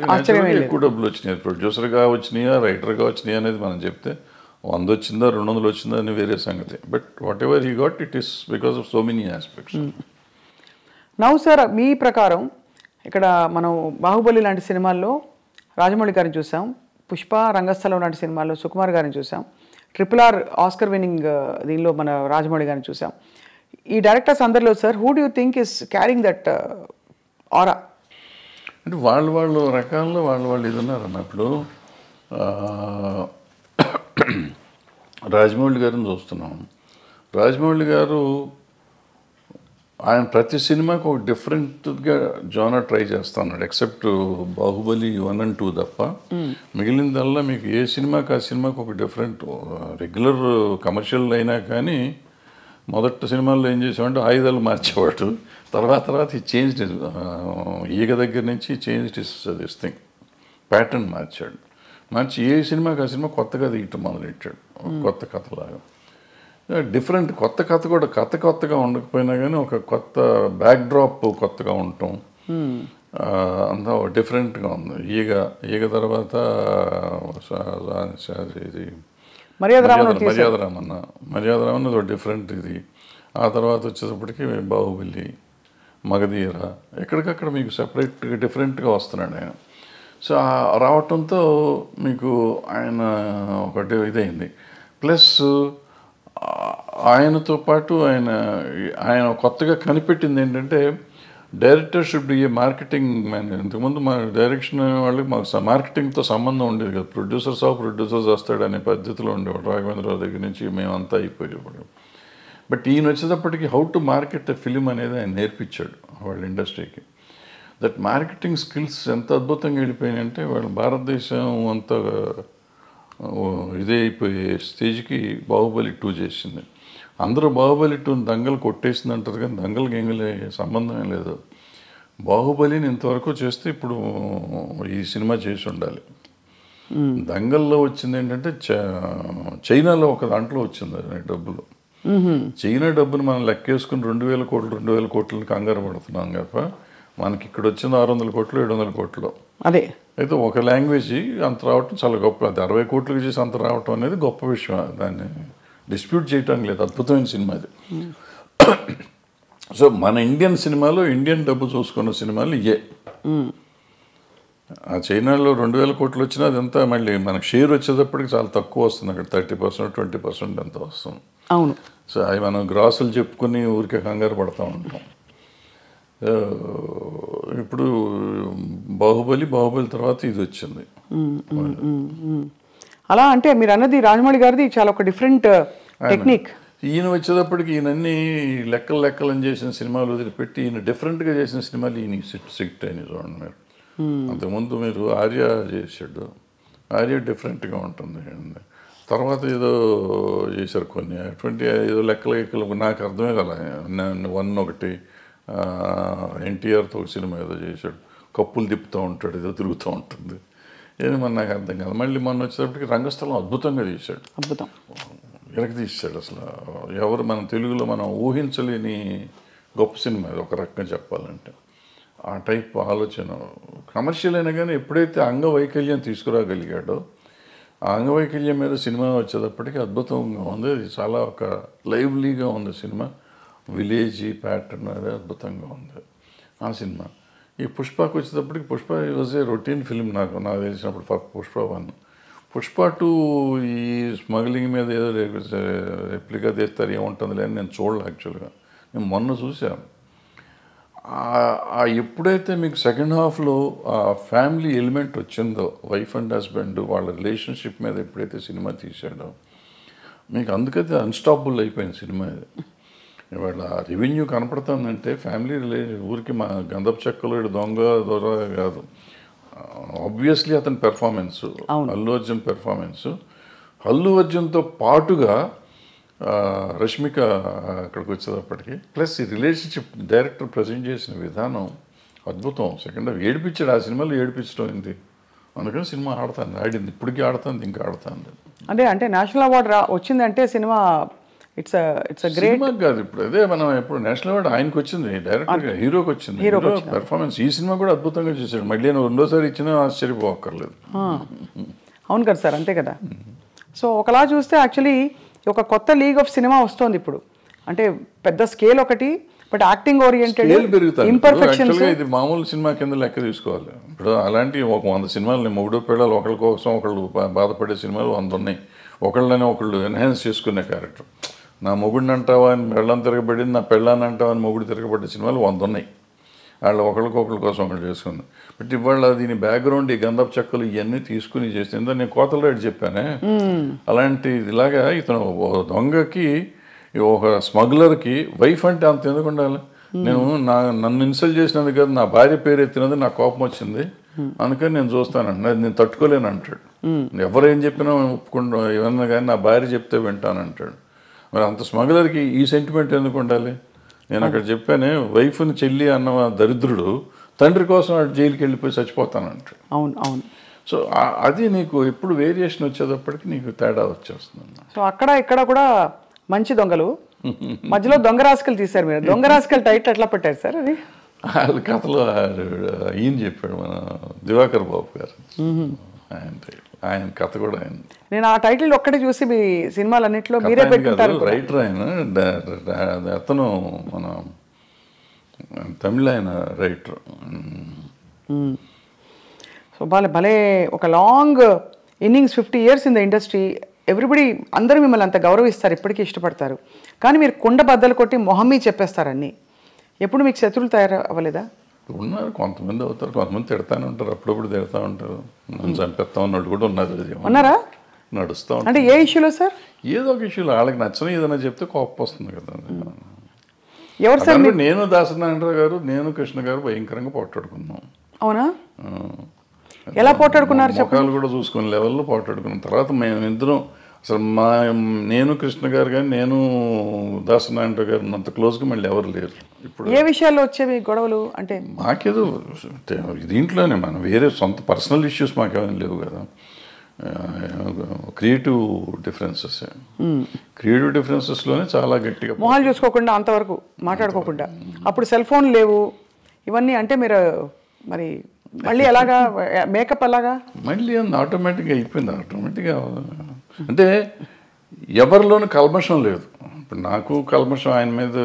ఎక్కువ డబ్బులు వచ్చినాయి. ప్రొడ్యూసర్గా వచ్చినాయా రైటర్గా వచ్చినాయా అనేది మనం చెప్తే 100 వచ్చిందా 200 వచ్చిందా అని వేరే సంగతి. But whatever he got, it is because of so many aspects. Now sir, మీ ప్రకారం ఇక్కడ మనం బాహుబలి లాంటి సినిమాల్లో రాజమౌళి గారిని చూసాం, పుష్ప రంగస్థలం లాంటి సినిమాల్లో సుకుమార్ గారిని చూసాం, RRR ఆస్కర్ విన్నింగ్ దీనిలో మన రాజమౌళి గారిని చూసాం. ఈ డైరెక్టర్స్ అందరిలో sir, who do you think is carrying that ఆరా? అంటే వాళ్ళు రకాల్లో వాళ్ళు ఇది ఉన్నారు అన్నప్పుడు. రాజమౌళి గారిని చూస్తున్నాం. రాజమౌళి గారు ఆయన ప్రతి సినిమాకి ఒక డిఫరెంట్గా జోనర్ ట్రై చేస్తున్నాడు. ఎక్సెప్ట్ బాహుబలి 1 and 2 తప్ప మిగిలిందల్లా మీకు ఏ సినిమాకి ఆ సినిమాకి ఒక డిఫరెంట్. రెగ్యులర్ కమర్షియల్ అయినా కానీ మొదటి సినిమాల్లో ఏం చేసామంటే ఆయుధాలు మార్చేవాడు. తర్వాత ఈ చేంజ్ ఈగ దగ్గర నుంచి చేంజ్ దిస్ థింగ్ ప్యాటర్న్ మార్చి ఏ సినిమాకి ఆ సినిమా కొత్తగా తీయటం మొదలెట్టాడు. కొత్త కథలాగా డిఫరెంట్. కొత్త కథ కూడా కొత్తగా ఉండకపోయినా కానీ ఒక కొత్త బ్యాక్డ్రాప్ కొత్తగా ఉండటం అంతా డిఫరెంట్గా ఉంది. ఈగ తర్వాత ఇది మర్యాదరామన్న ఒక డిఫరెంట్ ఇది. ఆ తర్వాత వచ్చేటప్పటికి బాహుబలి, మగధీర, ఎక్కడికక్కడ మీకు సెపరేట్గా డిఫరెంట్గా వస్తున్నాడు ఆయన. సో రావటంతో మీకు ఆయన ఒకటి ఇదైంది. ప్లస్ ఆయనతో పాటు ఆయన కొత్తగా కనిపెట్టింది ఏంటంటే director should be A marketing man. ఇంతకుముందు మా డైరెక్షన్ వాళ్ళకి మాకు మార్కెటింగ్తో సంబంధం ఉండేది కదా. ప్రొడ్యూసర్స్ వస్తాడనే పద్ధతిలో ఉండేవాడు. రాఘవేంద్రరావు దగ్గర నుంచి మేమంతా అయిపోయేవాడు. బట్ ఈయన వచ్చేటప్పటికి how to market a film అనేది ఆయన నేర్పించాడు వాళ్ళ ఇండస్ట్రీకి. దట్ మార్కెటింగ్ స్కిల్స్ ఎంత అద్భుతంగా వెళ్ళిపోయినాయంటే వాళ్ళు భారతదేశం అంత ఇదే అయిపోయే స్టేజ్కి బాహుబలి 2 చేసింది. అందరూ బాహుబలి 2 దంగలు కొట్టేసింది అంటారు కానీ దంగలకి ఎంగలే సంబంధమే లేదు. బాహుబలిని ఇంతవరకు చేస్తే ఇప్పుడు ఈ సినిమా చేసి ఉండాలి. దంగల్లో వచ్చింది ఏంటంటే చైనాలో ఒక దాంట్లో వచ్చింది డబ్బులు. చైనా డబ్బును మనం లెక్కేసుకుని 2,000 కోట్లని కంగారు పడుతున్నాం కదా. మనకి ఇక్కడ వచ్చింది 600 కోట్లు 700 కోట్లు. అదే అయితే ఒక లాంగ్వేజ్ అంత రావటం చాలా గొప్ప. అది 60 కోట్లకి చేసి అంత రావటం అనేది గొప్ప విషయం. దాన్ని డిస్ప్యూట్ చేయడానికి లేదు. అద్భుతమైన సినిమా అది. సో మన ఇండియన్ సినిమాలో ఇండియన్ డబ్బు చూసుకున్న సినిమాలు ఇయే. ఆ చైనాలో 2,000 కోట్లు వచ్చినా అదంతా మళ్ళీ మనకు షేర్ వచ్చేటప్పటికి చాలా తక్కువ వస్తుంది. అక్కడ 30% 20% ఎంత వస్తుంది. అవును. సో అవి మనం గ్రాసులు చెప్పుకొని ఊరికే కంగారు పడతా ఉంటాం. ఇప్పుడు బాహుబలి తర్వాత ఇది వచ్చింది. అలా అంటే మీరు అన్నది రాజమౌళి గారిది చాలా ఒక డిఫరెంట్ టెక్నిక్. ఈయన వచ్చేటప్పటికి ఈయనన్నీ లెక్కలని చేసిన సినిమాలు వదిలిపెట్టి ఈయన డిఫరెంట్గా చేసిన సినిమాలు ఈయన సిట్ అని చూడండి మీరు. అంతకుముందు మీరు ఆర్య చేశాడు. ఆర్య డిఫరెంట్గా ఉంటుంది. తర్వాత ఏదో చేశారు కొన్ని అటువంటి ఏదో లెక్కలు నాకు అర్థమే కదా. 1 ఒకటి ఎన్టీఆర్తో ఒక సినిమా ఏదో చేశాడు. కప్పులు తిప్పుతూ ఉంటాడు, ఏదో తిరుగుతూ ఉంటుంది. ఏది మన నాకు అర్థం కాదు. మళ్ళీ మొన్న వచ్చేటప్పటికి రంగస్థలం అద్భుతంగా తీశాడు. అద్భుతం తీశాడు. అసలు ఎవరు మన తెలుగులో మనం ఊహించలేని గొప్ప సినిమా అది ఒక రకంగా చెప్పాలంటే. ఆ టైప్ ఆలోచన కమర్షియల్ అయినా కానీ ఎప్పుడైతే అంగవైకల్యం తీసుకురాగలిగాడో ఆ అంగవైకల్యం మీద సినిమా వచ్చేటప్పటికి అద్భుతంగా ఉంది. అది చాలా ఒక లైవ్లీగా ఉంది సినిమా. విలేజీ ప్యాటర్న్ అది అద్భుతంగా ఉంది ఆ సినిమా. ఈ పుష్పకి వచ్చేటప్పటికి Pushpa was a routine film నాకు తెలిసినప్పుడు. పుష్ప 1, పుష్ప 2 ఈ స్మగ్లింగ్ మీద ఏదో రెప్లికా తీస్తారు ఏముంటుంది అని నేను చూడలే. యాక్చువల్గా నేను మొన్న చూసాను. ఎప్పుడైతే మీకు సెకండ్ హాఫ్లో ఆ ఫ్యామిలీ ఎలిమెంట్ వచ్చిందో, వైఫ్ అండ్ హస్బెండ్ వాళ్ళ రిలేషన్షిప్ మీద ఎప్పుడైతే సినిమా తీసాడో మీకు అందుకైతే అన్స్టాపబుల్ అయిపోయింది సినిమా. ఇది ఇవాళ రెవెన్యూ కనపడుతుందంటే ఫ్యామిలీ ఊరికి మా గంధపు చెక్కలు దొంగ కాదు. ఆబ్వియస్లీ అతని పెర్ఫార్మెన్స్, అల్లు అర్జున్ పెర్ఫార్మెన్స్, అల్లు అర్జున్తో పాటుగా రష్మిక అక్కడికి వచ్చేటప్పటికి ప్లస్ ఈ రిలేషన్షిప్ డైరెక్టర్ ప్రజెంట్ చేసిన విధానం అద్భుతం. సెకండ్ హాఫ్ ఏడిపించాడు. ఆ సినిమాలో ఏడిపించడం అయింది. అందుకని సినిమా ఆడింది, ఇప్పటికీ ఆడుతుంది, ఇంకా ఆడుతుంది. అంటే నేషనల్ అవార్డు వచ్చిందంటే సినిమా ఇట్స్ గ్రేట్ కాదు. ఇప్పుడు అదే మనం ఎప్పుడు నేషనల్ అవార్డు ఆయనకు వచ్చింది, డైరెక్టర్గా హీరోకి వచ్చింది. హీరో పెర్ఫార్మెన్స్ ఈ సినిమా కూడా అద్భుతంగా చేశాడు. మళ్ళీ నేను రెండోసారి ఇచ్చినా ఆశ్చర్యపోక్కర్లేదు. అవును కదా సార్, అంతే కదా. సో ఒకలా చూస్తే యాక్చువల్లీ ఒక కొత్త లీగ్ ఆఫ్ సినిమా వస్తుంది ఇప్పుడు. అంటే పెద్ద స్కేల్ ఒకటి, బట్ యాక్టింగ్ ఓరియంటెడ్ ఇంపర్ఫెక్షన్స్. ఇది మామూలు సినిమా కింద లెక్క తీసుకోవాలి. ఇప్పుడు అలాంటి ఒక 100 సినిమాలు మొగుడు పిల్లలు ఒకళ్ళ కోసం ఒకళ్ళు బాధపడే సినిమాలు 100 ఉన్నాయి. ఒకళ్ళు ఎన్హాన్స్ చేసుకునే క్యారెక్టర్. నా మొగుడిని అంటావా అని పెళ్ళని తిరగబడింది, నా పెళ్ళాన్ని అంటావా అని మొగుడు తిరగబడ్డ సినిమాలు 100 ఉన్నాయి. వాళ్ళు ఒకళ్ళ కోసం ఒకళ్ళు చేసుకుంది. బట్ ఇవాళ దీని బ్యాక్గ్రౌండ్ ఈ గంధపు చెక్కలు ఇవన్నీ తీసుకుని చేస్తే నేను కోతల రేటు చెప్పానే అలాంటి ఇలాగా ఇతను దొంగకి ఒక స్మగ్లర్కి వైఫ్ అంటే అంత ఎందుకు ఉండాలి? నేను నన్ను ఇన్సల్ట్ చేసినందుకు కదా, నా భార్య పేరు ఎత్తినది నాకు కోపం వచ్చింది, అందుకని నేను చూస్తానంట, నేను తట్టుకోలేను అంటాడు. ఎవరు ఏం చెప్పినా ఒప్పుకుంటా, ఏమన్నా కానీ నా భార్య చెప్తే వింటానంటాడు. మరి అంత స్మగ్లర్కి ఈ సెంటిమెంట్ ఎందుకు ఉండాలి? నేను అక్కడ చెప్పానే, వైఫ్ని చెల్లి అన్న దరిద్రుడు తండ్రి కోసం జైలుకి వెళ్ళిపోయి చచ్చిపోతానంటాడు. అవును అవును. సో అది నీకు ఎప్పుడు వేరియేషన్ వచ్చేటప్పటికి నీకు తేడా వచ్చేస్తుంది. సో అక్కడ ఇక్కడ కూడా మంచి దొంగలు, మధ్యలో దొంగ రాసుకలు తీశారు మీరు. దొంగ రాసుకలు టైటిల్ ఎట్లా పెట్టారు సార్ అది? వాళ్ళ కథలో ఈయన చెప్పాడు, మన దివాకర్ బాబు గారు, ఆయన కథ కూడా ఆయన. నేను ఆ టైటిల్ ఒక్కటే చూసి మీ సినిమాలన్నింటిలో మీరే పెట్టుకుంటారు. రైటర్ ఆయన, అతను మన తమిళ ఆయన రైటర్. సో భలే ఒక long innings, 50 years in the industry. Everybody అందరూ మిమ్మల్ని అంత గౌరవిస్తారు, ఇప్పటికీ ఇష్టపడతారు. కానీ మీరు కుండ బద్దలు కొట్టి మొహమ్మీ చెప్పేస్తారు అన్నీ. ఎప్పుడు మీకు శత్రువులు తయారు అవ్వలేదా? ఉన్నారు, కొంతమంది అవుతారు, కొంతమంది తిడతానే ఉంటారు, అప్పుడప్పుడు తిడతా ఉంటారు, నన్ను చంపేస్తా ఉన్నట్టు కూడా ఉన్నారు. ఉన్నారా? నడుస్తూ ఉంటారు. అంటే ఏ ఇష్యూలో సార్? ఏదో ఒక ఇష్యూలో వాళ్ళకి నచ్చని ఏదైనా చెప్తే కోపం వస్తుంది కదా. ఎవరు సార్? నేను దాసనారాయణరావు గారు, నేను కృష్ణ గారు భయంకరంగా పోట్లాడుకున్నాం. అవునా? ఎలా పోట్లాడుకున్నారు? ముఖాలు కూడా చూసుకునే లెవెల్లో పోట్లాడుకున్నాం. తర్వాత మేము ఇద్దరం అసలు నేను కృష్ణ గారు కానీ నేను దాసనారాయణరావు గారు అంత క్లోజ్గా మళ్ళీ ఎవరు లేరు. ఇప్పుడు ఏ విషయాల్లో వచ్చేవి గొడవలు? అంటే మాకేదో దీంట్లోనే మనం వేరే సొంత పర్సనల్ ఇష్యూస్ మాకేమైనా లేవు కదా. క్రియేటివ్ డిఫరెన్సెస్లోనే చాలా గట్టిగా మొహాలు చూసుకోకుండా అంతవరకు మాట్లాడుకోకుండా. అప్పుడు సెల్ ఫోన్ లేవు ఇవన్నీ. అంటే మీరు మరి మళ్ళీ ఎలాగా మేకప్ అలాగా మళ్ళీ ఆటోమేటిక్గా అయిపోయింది. ఆటోమేటిక్గా అంటే ఎవరిలోనూ కల్మషం లేదు. ఇప్పుడు నాకు కల్మషం ఆయన మీద,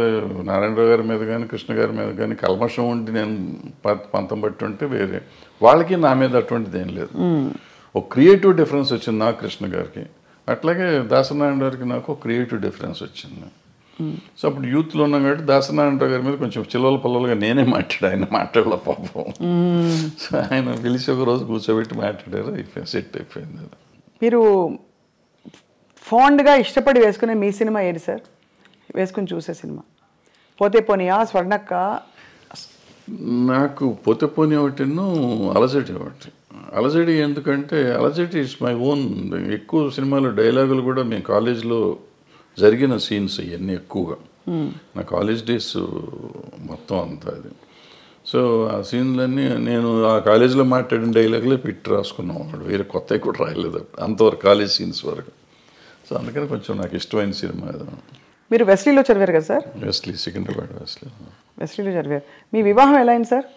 నారాయణరావు గారి మీద కానీ కృష్ణ గారి మీద కానీ కల్మషం ఉండి నేను పంతం బట్టి ఉంటే వేరే, వాళ్ళకి నా మీద అటువంటిది ఏం లేదు. ఒక క్రియేటివ్ డిఫరెన్స్ వచ్చింది నాకు కృష్ణ గారికి, అట్లాగే దాసనారాయణ గారికి నాకు ఒక క్రియేటివ్ డిఫరెన్స్ వచ్చింది. సో అప్పుడు యూత్లో ఉన్నాం కాబట్టి దాసనారాయణరావు గారి మీద కొంచెం చిల్లల పల్లలుగా నేనే ఆయన మాట్లాడలే పాపం. సో ఆయన పిలిచి ఒక రోజు కూర్చోబెట్టి మాట్లాడారు, సెట్ అయిపోయింది. మీరు ఫాండ్గా ఇష్టపడి వేసుకునే మీ సినిమా ఏది సార్? వేసుకుని చూసే సినిమా పోతే పోనీయా, స్వర్ణక్క? నాకు పోతే పోనీ ఒకటిను, అలజడి ఒకటి. అలజడి ఎందుకంటే అలజడి ఇట్స్ మై ఓన్. ఎక్కువ సినిమాలు డైలాగులు కూడా మేము కాలేజ్లో జరిగిన సీన్స్ ఇవన్నీ ఎక్కువగా నా కాలేజ్ డేస్ మొత్తం అంతా అది. సో ఆ సీన్లన్నీ నేను ఆ కాలేజీలో మాట్లాడిన డైలాగులే పెట్టి రాసుకున్నాం. వాడు వేరే కొత్తవి కూడా రాయలేదు అంతవరకు, కాలేజ్ సీన్స్ వరకు. సో అందుకని కొంచెం నాకు ఇష్టమైన సినిమా అది. మీరు వెస్లీలో చదివారు కదా సార్? వెస్లీ, సికింద్రాబాద్ వెస్లీలో చదివారు. మీ వివాహం ఎలా అయింది సార్?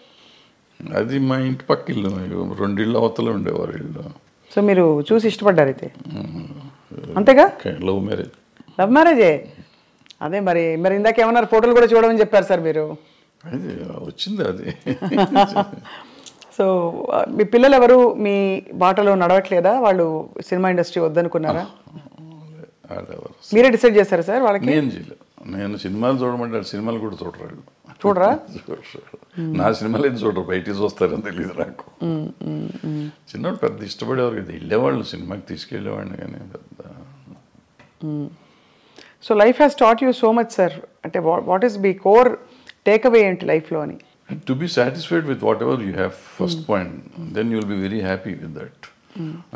అది మా ఇంటి పక్క ఇల్లు, 2 ఇళ్ళు అవతల ఉండేవారు ఇల్లు. సో మీరు చూసి ఇష్టపడ్డారు అయితే, అంతేగా? Love marriage. లవ్ మ్యారేజే. అదే మరి ఇందాక ఏమన్నారు, ఫోటోలు కూడా చూడమని చెప్పారు సార్ మీరు. అది వచ్చింది అది. సో మీ పిల్లలు ఎవరు మీ బాటలో నడవట్లేదా? వాళ్ళు సినిమా ఇండస్ట్రీ వద్దనుకున్నారా? మీరే డిసైడ్ చేస్తారా సార్ వాళ్ళకి? నేను సినిమాలు చూడమంటే సినిమాలు కూడా చూడరు. చూడరా? నా సినిమాలు ఏం చూడరు, బయటికి చూస్తారని తెలియదు నాకు. చిన్నప్పుడు పెద్ద ఇష్టపడేవారు కదా, వెళ్ళేవాళ్ళు సినిమాకి తీసుకెళ్ళేవాడిని కానీ పెద్ద. So life has taught you so much sir. అంటే వాట్ ఈస్ మీ కోర్ టేక్ అవే ఏంటి లైఫ్లో అని? To be satisfied with whatever you have, first point, then you will be very happy with that.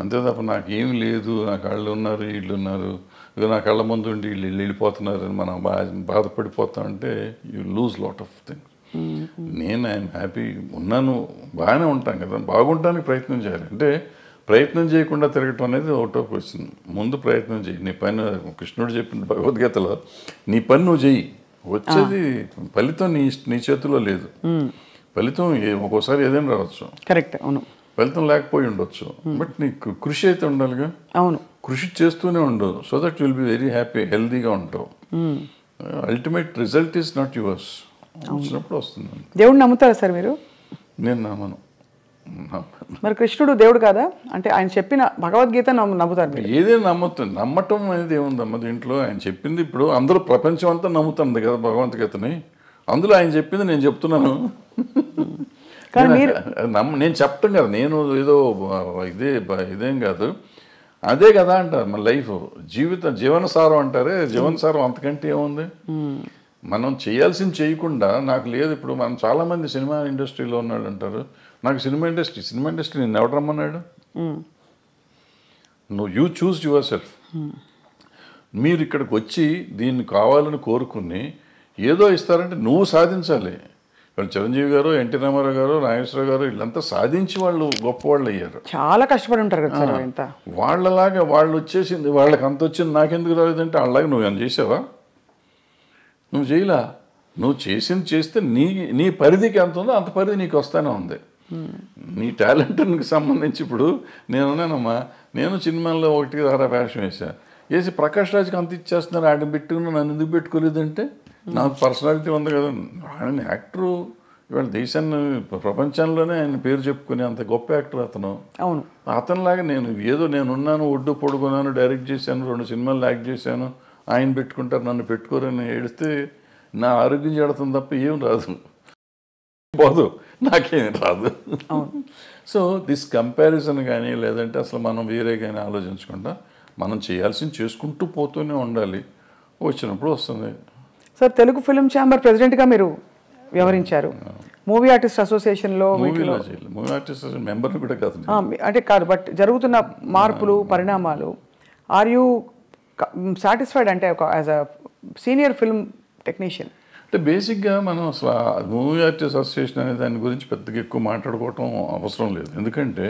అంతే తప్ప నాకేం లేదు, నా కళ్ళు ఉన్నారు వీళ్ళు ఉన్నారు, ఇక నా కళ్ళ ముందు ఉండి వీళ్ళు వెళ్ళిపోతున్నారు అని మనం బాధపడిపోతాం అంటే you lose lot of things. నేను ఐఎమ్ హ్యాపీ ఉన్నాను, బాగానే ఉంటాను కదా. బాగుంటానికి ప్రయత్నం చేయాలి. అంటే ప్రయత్నం చేయకుండా తిరగటం అనేది ఒకటో క్వశ్చన్. ముందు ప్రయత్నం చేయి. నీ పని, కృష్ణుడు చెప్పిన భగవద్గీతలో, నీ పని నువ్వు చెయ్యి, వచ్చేది ఫలితం నీ చేతిలో లేదు. ఫలితం ఒక్కోసారి ఏదైనా రావచ్చు, కరెక్ట్, అవును, ఫలితం లేకపోయి ఉండొచ్చు, బట్ నీకు కృషి అయితే ఉండాలిగా. అవును, కృషి చేస్తూనే ఉండు, so that will be very happy, హెల్దీగా ఉంటావు. Ultimate result is not yours, వచ్చినప్పుడు వస్తుంది. దేవుడిని నమ్ముతారా సార్ మీరు? నేను నమ్మను. మరి కృష్ణుడు దేవుడు కాదా? అంటే ఆయన చెప్పిన భగవద్గీత నమ్ముతారు మీరు? ఏదైనా నమ్ముతుంది. నమ్మటం అనేది ఏముందమ్మ దీంట్లో? ఆయన చెప్పింది ఇప్పుడు అందరూ ప్రపంచం అంతా నమ్ముతుంది కదా భగవద్గీతని, అందులో ఆయన చెప్పింది నేను చెప్తున్నాను. నేను చెప్పటం కదా, నేను ఏదో ఇదేం కాదు. అదే కదా అంటారు మన లైఫ్ జీవనసారం అంటారే, జీవనసారం అంతకంటే ఏముంది. మనం చేయాల్సింది చేయకుండా నాకు లేదు. ఇప్పుడు మనం చాలామంది సినిమా ఇండస్ట్రీలో ఉన్నాడు అంటారు, నాకు సినిమా ఇండస్ట్రీ నిన్ను ఎవడు రమ్మన్నాడు? నువ్వు యూ చూస్ యువర్ సెల్ఫ్. మీరు ఇక్కడికి వచ్చి దీన్ని కావాలని కోరుకుని ఏదో ఇస్తారంటే నువ్వు సాధించాలి. వాళ్ళు చిరంజీవి గారు, ఎన్టీ రామారావు గారు, నాగేశ్వరరావు గారు వీళ్ళంతా సాధించి వాళ్ళు గొప్పవాళ్ళు అయ్యారు. చాలా కష్టపడి ఉంటారు కదా సార్. ఇంత వాళ్ళలాగా వాళ్ళు వచ్చేసింది, వాళ్ళకి అంత వచ్చింది నాకెందుకు రాలేదంటే వాళ్ళలాగా నువ్వు ఏమైనా చేసావా? నువ్వు చేయలా. నువ్వు చేసింది చేస్తే నీ పరిధికి ఎంత ఉందో అంత పరిధి నీకు వస్తానే ఉంది. నీ టాలెంట్కి సంబంధించి ఇప్పుడు నేనున్నానమ్మా, నేను సినిమాల్లో 1 వేషం వేసి ప్రకాష్ రాజ్కి అంత ఇచ్చేస్తున్నారు, ఆడ పెట్టుకుని నన్ను ఎందుకు పెట్టుకోలేదంటే నాకు పర్సనాలిటీ ఉంది కదా. ఆయన యాక్టరు, ఇవాళ దేశాన్ని ప్రపంచంలోనే ఆయన పేరు చెప్పుకునే అంత గొప్ప యాక్టర్ అతను. అవును, అతనిలాగా నేనున్నాను, ఒడ్డు పొడుగున్నాను, డైరెక్ట్ చేశాను, 2 సినిమాలు యాక్ట్ చేశాను, ఆయన పెట్టుకుంటారు నన్ను పెట్టుకోరని ఏడిస్తే నా ఆరోగ్యం చెడుతుంది తప్ప ఏం రాదు, పోదు, నాకేం రాదు. సో దిస్ కంపారిజన్ కానీ లేదంటే అసలు మనం వేరే కానీ ఆలోచించకుండా మనం చేయాల్సింది చేసుకుంటూ పోతూనే ఉండాలి, వచ్చినప్పుడు వస్తుంది. సార్ తెలుగు ఫిల్మ్ ఛాంబర్ ప్రెసిడెంట్గా మీరు వ్యవహరించారు. మూవీ ఆర్టిస్ట్ అసోసియేషన్లో మూవీ ఆర్టిస్ట్ మెంబర్ని కూడా కాదు అంటే కాదు, బట్ జరుగుతున్న మార్పులు పరిణామాలు ఆర్ యూ సాటిస్ఫైడ్ అంటే ఒక as a senior film technician? అంటే బేసిక్గా మనం అసలు మూవీ ఆర్టిస్ట్ అసోసియేషన్ అనే దాని గురించి పెద్దగా ఎక్కువ మాట్లాడుకోవటం అవసరం లేదు. ఎందుకంటే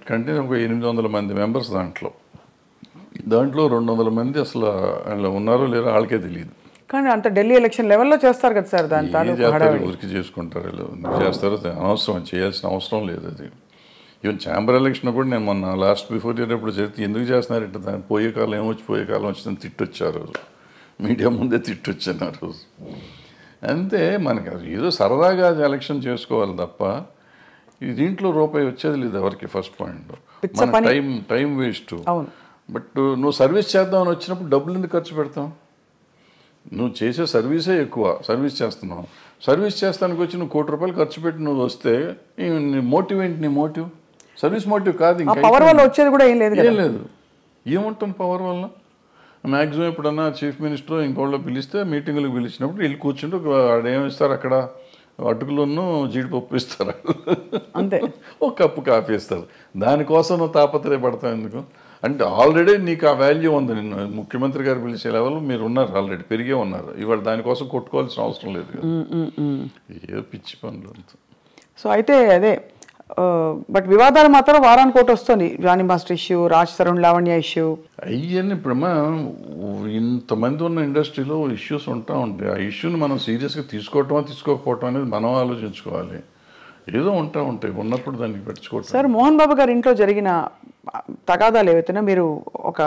కంటే ఒక 800 మంది మెంబర్స్ దాంట్లో 200 మంది అసలు ఉన్నారో లేరో వాళ్ళకే తెలియదు. కానీ అంత ఢిల్లీ ఎలక్షన్ లెవెల్లో చేస్తారు కదా సార్, దాని ఊరికి చేసుకుంటారు చేస్తారు, అనవసరం, చేయాల్సిన అవసరం లేదు. అది ఈవెన్ ఛాంబర్ ఎలక్షన్ కూడా నేను మొన్న లాస్ట్ బిఫోర్ ఇయర్ ఎప్పుడు చెప్తే ఎందుకు చేస్తున్నారంటే దాన్ని పోయే కాలం వచ్చిందని తిట్టొచ్చారు, మీడియా ముందే తిట్టొచ్చాను ఆ రోజు. అంతే, మనకి ఏదో సరదాగా ఎలక్షన్ చేసుకోవాలి తప్ప దీంట్లో రూపాయి వచ్చేది లేదు ఎవరికి. ఫస్ట్ పాయింట్ మన టైం వేస్ట్. బట్ నువ్వు సర్వీస్ చేద్దామని వచ్చినప్పుడు డబ్బులు ఎందుకు ఖర్చు పెడతాం? నువ్వు చేసే సర్వీసే ఎక్కువ, సర్వీస్ చేస్తున్నావు. సర్వీస్ చేస్తానికి వచ్చి నువ్వు ₹1,00,00,000 ఖర్చు పెట్టి నువ్వు వస్తే నీ మోటివ్ ఏంటి? నీ మోటివ్ సర్వీస్ మోటివ్ కాదు. ఇంకా పవర్ వల్ల వచ్చేది కూడా ఏం లేదు. ఏముంటుంది పవర్ వల్ల? మ్యాక్సిమం ఎప్పుడన్నా చీఫ్ మినిస్టర్ ఇంకోళ్ళు పిలిస్తే మీటింగులకు పిలిచినప్పుడు వెళ్ళి కూర్చుంటే ఏమిస్తారు అక్కడ, అటుకులను జీడిపప్పు ఇస్తారు, అంతే, ఒక కప్పు కాఫీ ఇస్తారు. దానికోసం నువ్వు తాపత్రయపడతావు ఎందుకు? అంటే ఆల్రెడీ నీకు ఆ వాల్యూ ఉంది. నిన్ను ముఖ్యమంత్రి గారు పిలిచే లెవెల్ మీరు ఉన్నారు, ఆల్రెడీ పెరిగే ఉన్నారు. ఇవాళ దానికోసం కొట్టుకోవాల్సిన అవసరం లేదు. ఏ పిచ్చి పనులు అంత. సో అయితే అదే, బట్ వివాదాలు మాత్రం వారానికి ఒకటి వస్తుంది. Jani master issue, Raj Tarun Lavanya issue, అవన్నీ ఇప్పుడు ఇంతమంది ఉన్న ఇండస్ట్రీలో ఇష్యూస్ ఉంటా ఉంటాయి. ఆ ఇష్యూని మనం సీరియస్గా తీసుకోకపోవటం అనేది మనం ఆలోచించుకోవాలి. ఏదో ఉంటాయి, ఉన్నప్పుడు దానికి పెట్టుకోవటం. సార్ మోహన్ బాబు గారి ఇంట్లో జరిగిన తగాదాలు ఏవైతేనా మీరు ఒక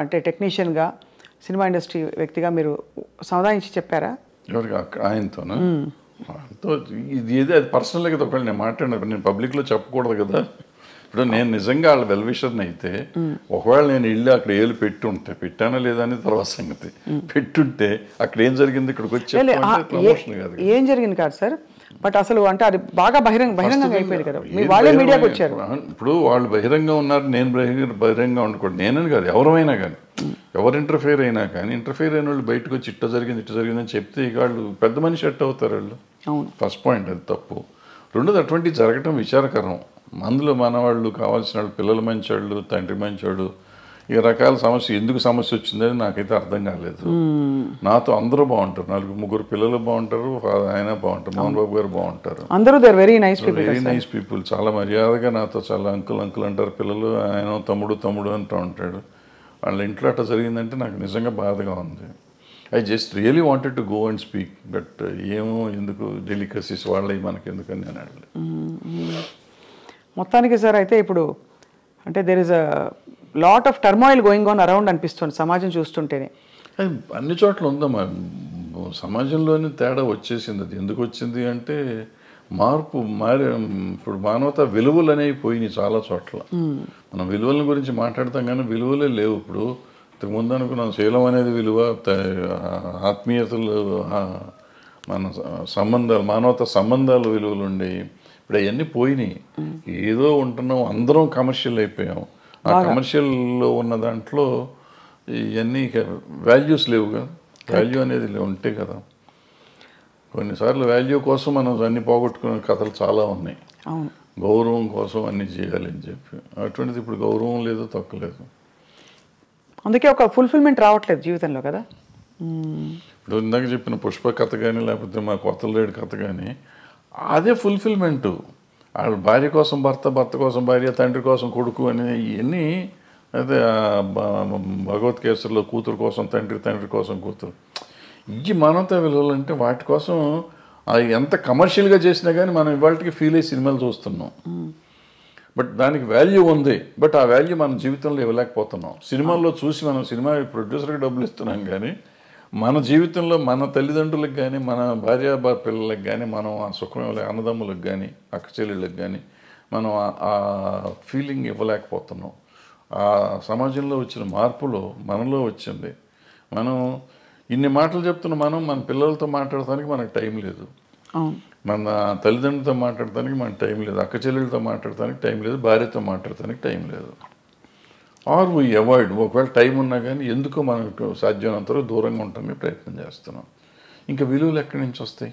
అంటే టెక్నీషియన్గా, సినిమా ఇండస్ట్రీ వ్యక్తిగా మీరు సమాధానించి చెప్పారా? ఎవరికి? ఆయనతోనా? ఇది ఏదో అది పర్సనల్ కదా. ఒకవేళ నేను మాట్లాడినప్పుడు నేను పబ్లిక్లో చెప్పకూడదు కదా. ఇప్పుడు నేను నిజంగా వాళ్ళ వెల్విషర్ని అయితే ఒకవేళ నేను వెళ్ళి అక్కడ ఏళ్ళు పెట్టుంటే, పెట్టానా లేదా అనేది తర్వాత సంగతి, పెట్టుంటే అక్కడ ఏం జరిగింది ఇక్కడికి వచ్చే ప్రమోషన్ కాదు, ఏం జరిగింది కాదు సార్. బట్ అసలు అంటే అది బాగా బహిరంగంగా అయిపోయింది కదా, మీ వాళ్ళే మీడియాకి వచ్చారు. ఇప్పుడు వాళ్ళు బహిరంగంగా ఉన్నారు, నేను బహిరంగంగా ఉండకూడదు. నేనని కాదు, ఎవరైనా కానీ, ఎవరు ఇంటర్ఫియర్ అయినా కానీ, ఇంటర్ఫియర్ అయిన వాళ్ళు బయటకు వచ్చి ఇట్ట జరిగిందని చెప్తే ఇక వాళ్ళు పెద్ద మనిషి ఎట్ట అవుతారు వాళ్ళు. ఫస్ట్ పాయింట్ అది తప్పు. రెండోది అటువంటి జరగటం విచారకరం. అందులో మన వాళ్ళు కావాల్సిన వాళ్ళు, పిల్లలు మంచివాళ్ళు, తండ్రి మంచివాడు, ఇక రకాల ఎందుకు సమస్య వచ్చిందని నాకైతే అర్థం కాలేదు. నాతో అందరూ బాగుంటారు, 4-3 పిల్లలు బాగుంటారు, ఆయన బాగుంటారు, మోహన్ బాబు గారు బాగుంటారు, అందరూ వెరీ నైస్ పీపుల్. చాలా మర్యాదగా నాతో చాలా అంకుల్ అంటారు పిల్లలు, ఆయన తమ్ముడు అంటూ ఉంటాడు. వాళ్ళ ఇంట్లో అట్లా జరిగిందంటే నాకు నిజంగా బాధగా ఉంది. I just really wanted to go and speak, but ఏమో ఎందుకు డెలికసీస్ వాళ్ళవి మనకి ఎందుకని నేను అడగలేదు. మొత్తానికి సార్ అయితే ఇప్పుడు అంటే there is a lot of turmoil going on around అనిపిస్తుంది సమాజం చూస్తుంటేనే. అన్ని చోట్ల ఉందమ్మా, సమాజంలోనే తేడా వచ్చేసింది. అది ఎందుకు వచ్చింది అంటే మార్పు ఇప్పుడు మానవత విలువలు అనేవి పోయినాయి చాలా చోట్ల. మనం విలువల గురించి మాట్లాడతాం కానీ విలువలే లేవు. ఇప్పుడు ఇంతకుముందు అనుకున్నాం శీలం అనేది విలువ, ఆత్మీయతలు, మన సంబంధాలు, మానవత సంబంధాలు విలువలు ఉండేవి. ఇప్పుడు అవన్నీ పోయినాయి. ఏదో ఉంటున్నాం, అందరం కమర్షియల్ అయిపోయాం. ఆ కమర్షియల్లో ఉన్న దాంట్లో ఇవన్నీ వాల్యూస్ లేవు కదా. వాల్యూ అనేది ఉంటే కదా. కొన్నిసార్లు వాల్యూ కోసం మనం అన్ని పోగొట్టుకునే కథలు చాలా ఉన్నాయి. గౌరవం కోసం అన్ని చేయాలి అని చెప్పి, అటువంటిది ఇప్పుడు గౌరవం లేదు, తక్కువలేదు. అందుకే ఒక ఫుల్ఫిల్మెంట్ రావట్లేదు జీవితంలో కదా. ఇప్పుడు ఇందాక చెప్పిన పుష్ప కథ కానీ, లేకపోతే మా కొత్తలేడు కథ కానీ, అదే ఫుల్ఫిల్మెంటు. వాళ్ళ భార్య కోసం భర్త, భర్త కోసం భార్య, తండ్రి కోసం కొడుకు అని ఇవన్నీ అదే భగవత్ కేసరిలో కూతురు కోసం తండ్రి, తండ్రి కోసం కూతురు. ఈ మానవతా విలువలు అంటే వాటి కోసం ఎంత కమర్షియల్గా చేసినా కానీ మనం ఇవాళకి ఫీల్ అయ్యి సినిమాలు చూస్తున్నాం. బట్ దానికి వాల్యూ ఉంది, బట్ ఆ వాల్యూ మన జీవితంలో ఇవ్వలేకపోతున్నాం. సినిమాల్లో చూసి మనం సినిమా ప్రొడ్యూసర్కి డబ్బులు ఇస్తున్నాం కానీ మన జీవితంలో మన తల్లిదండ్రులకు కానీ, మన భార్య పిల్లలకు కానీ మనం ఆ సుఖం ఇవ్వలేక, అన్నదమ్ములకు కానీ, అక్క చెల్లెళ్ళకి కానీ మనం ఆ ఫీలింగ్ ఇవ్వలేకపోతున్నాం. ఆ సమాజంలో వచ్చిన మార్పులో మనలో వచ్చింది. మనం ఇన్ని మాటలు చెప్తున్న మనం మన పిల్లలతో మాట్లాడటానికి మనకు టైం లేదు, మన తల్లిదండ్రులతో మాట్లాడటానికి మనకు టైం లేదు, అక్క చెల్లెలతో మాట్లాడటానికి టైం లేదు, భార్యతో మాట్లాడటానికి టైం లేదు. Are we avoid. ఒకవేళ టైం ఉన్నా కానీ ఎందుకో మనకు సాధ్యమైనంత వరకు దూరంగా ఉండడానికి ప్రయత్నం చేస్తున్నాం. ఇంకా విలువలు ఎక్కడి నుంచి వస్తాయి?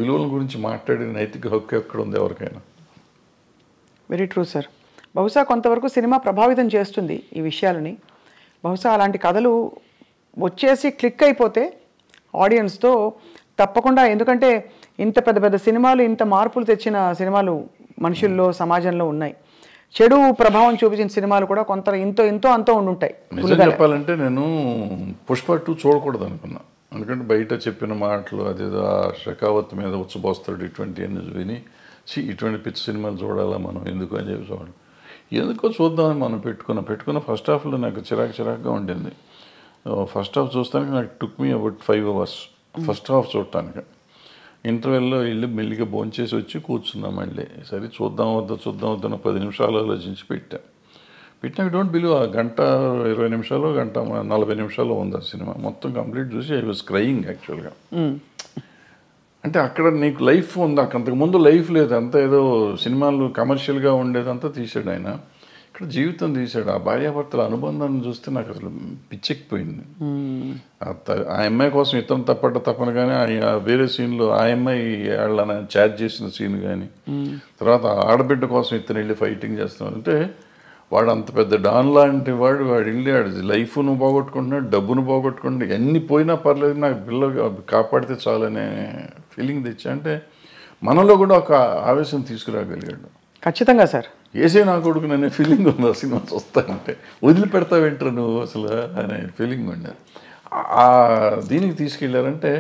విలువల గురించి మాట్లాడే నైతిక హక్కు ఎక్కడ ఉంది ఎవరికైనా? Very true sir. బహుశా కొంతవరకు సినిమా ప్రభావితం చేస్తుంది ఈ విషయాలని. బహుశా అలాంటి కథలు వచ్చేసి క్లిక్ అయిపోతే ఆడియన్స్తో తప్పకుండా, ఎందుకంటే ఇంత పెద్ద పెద్ద సినిమాలు, ఇంత మార్పులు తెచ్చిన సినిమాలు మనుషుల్లో, సమాజంలో ఉన్నాయి. చెడు ప్రభావం చూపించిన సినిమాలు కూడా కొంత ఎంతో అంతో ఉండుంటాయి. నిజం చెప్పాలంటే నేను పుష్ప 2 చూడకూడదు అనుకున్నా. ఎందుకంటే బయట చెప్పిన మాటలు, అదేదో ఆ షెకావత్ మీద ఉచ్చబోస్తాడు ఇటువంటి అన్ని విని, ఇటువంటి పిచ్చి సినిమాలు చూడాలా మనం ఎందుకు అని చెప్పి చూడాలి. ఎందుకో చూద్దామని మనం పెట్టుకున్న ఫస్ట్ హాఫ్లో నాకు చిరాకుగా ఉండింది. ఫస్ట్ హాఫ్ చూస్తానికి నాకు took me about 5 hours first half చూడటానికి. ఇంటర్వెల్లో వెళ్ళి మెల్లిగా భోంచేసి వచ్చి కూర్చున్నాం. మళ్ళీ సరే చూద్దాం వద్దా 10 నిమిషాలు ఆలోచించి పెట్టినాక డోంట్ బిలీవ్ ఆ 1:20 నిమిషాలు, 1:40 నిమిషాలు ఉంది ఆ సినిమా. మొత్తం కంప్లీట్ చూసి ఐ వాజ్ క్రయింగ్ యాక్చువల్గా. అంటే అక్కడ నీకు లైఫ్ ఉంది, అంతకుముందు లైఫ్ లేదు, అంతా ఏదో సినిమాలు కమర్షియల్గా ఉండేదంతా తీసాడు ఆయన. ఇక్కడ జీవితం తీశాడు. ఆ భార్యాభర్తల అనుబంధాన్ని చూస్తే నాకు అసలు పిచ్చెక్కిపోయింది. ఆ అమ్మాయి కోసం ఇతను తప్పన కానీ వేరే సీన్లో ఆ అమ్మాయి వాళ్ళని చాట్ చేసిన సీన్ కానీ, తర్వాత ఆడబిడ్డ కోసం ఇతను వెళ్ళి ఫైటింగ్ చేస్తున్నాడు. అంటే వాడు అంత పెద్ద డాన్ లాంటి వాడు వెళ్ళి లైఫ్ను పోగొట్టుకుంటున్నాడు, డబ్బును పోగొట్టుకుంటున్నాడు, ఎన్ని పోయినా పర్లేదు నాకు పిల్లలు కాపాడితే చాలనే ఫీలింగ్ తెచ్చా. అంటే మనలో కూడా ఒక ఆవేశం తీసుకురాగలిగాడు. ఖచ్చితంగా సార్. ఏసే నా కొడుకు అనే ఫీలింగ్ ఉంది ఆ సినిమా చూస్తానంటే. వదిలిపెడతావేంటారు నువ్వు అసలు అనే ఫీలింగ్ ఉండేది. దీనికి తీసుకెళ్ళారంటే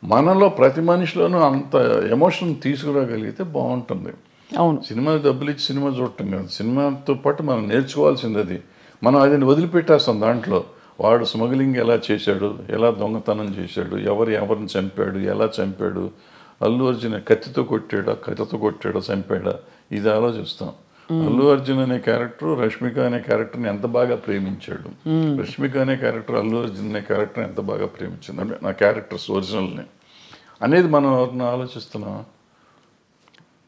మనలో ప్రతి మనిషిలోనూ అంత ఎమోషన్ తీసుకురాగలిగితే బాగుంటుంది. అవును, సినిమా డబ్బులు ఇచ్చి సినిమా చూడటం కాదు, సినిమాతో పాటు మనం నేర్చుకోవాల్సింది అది. మనం అది వదిలిపెట్టేస్తాం. దాంట్లో వాడు స్మగ్లింగ్ ఎలా చేశాడు, ఎలా దొంగతనం చేశాడు, ఎవరిని చంపాడు, ఎలా చంపాడు, అల్లు అర్జున్ కత్తితో కొట్టాడా చంపాడా, ఇది ఆలోచిస్తాం. అల్లు అర్జున్ అనే క్యారెక్టర్ రష్మిక అనే క్యారెక్టర్ని ఎంత బాగా ప్రేమించాడు, రష్మిక అనే క్యారెక్టర్ అల్లు అర్జున్ అనే క్యారెక్టర్ని ఎంత బాగా ప్రేమించింది, అంటే నా క్యారెక్టర్స్ ఒరిజినల్ని అనేది మనం ఎవరిని ఆలోచిస్తున్నాం.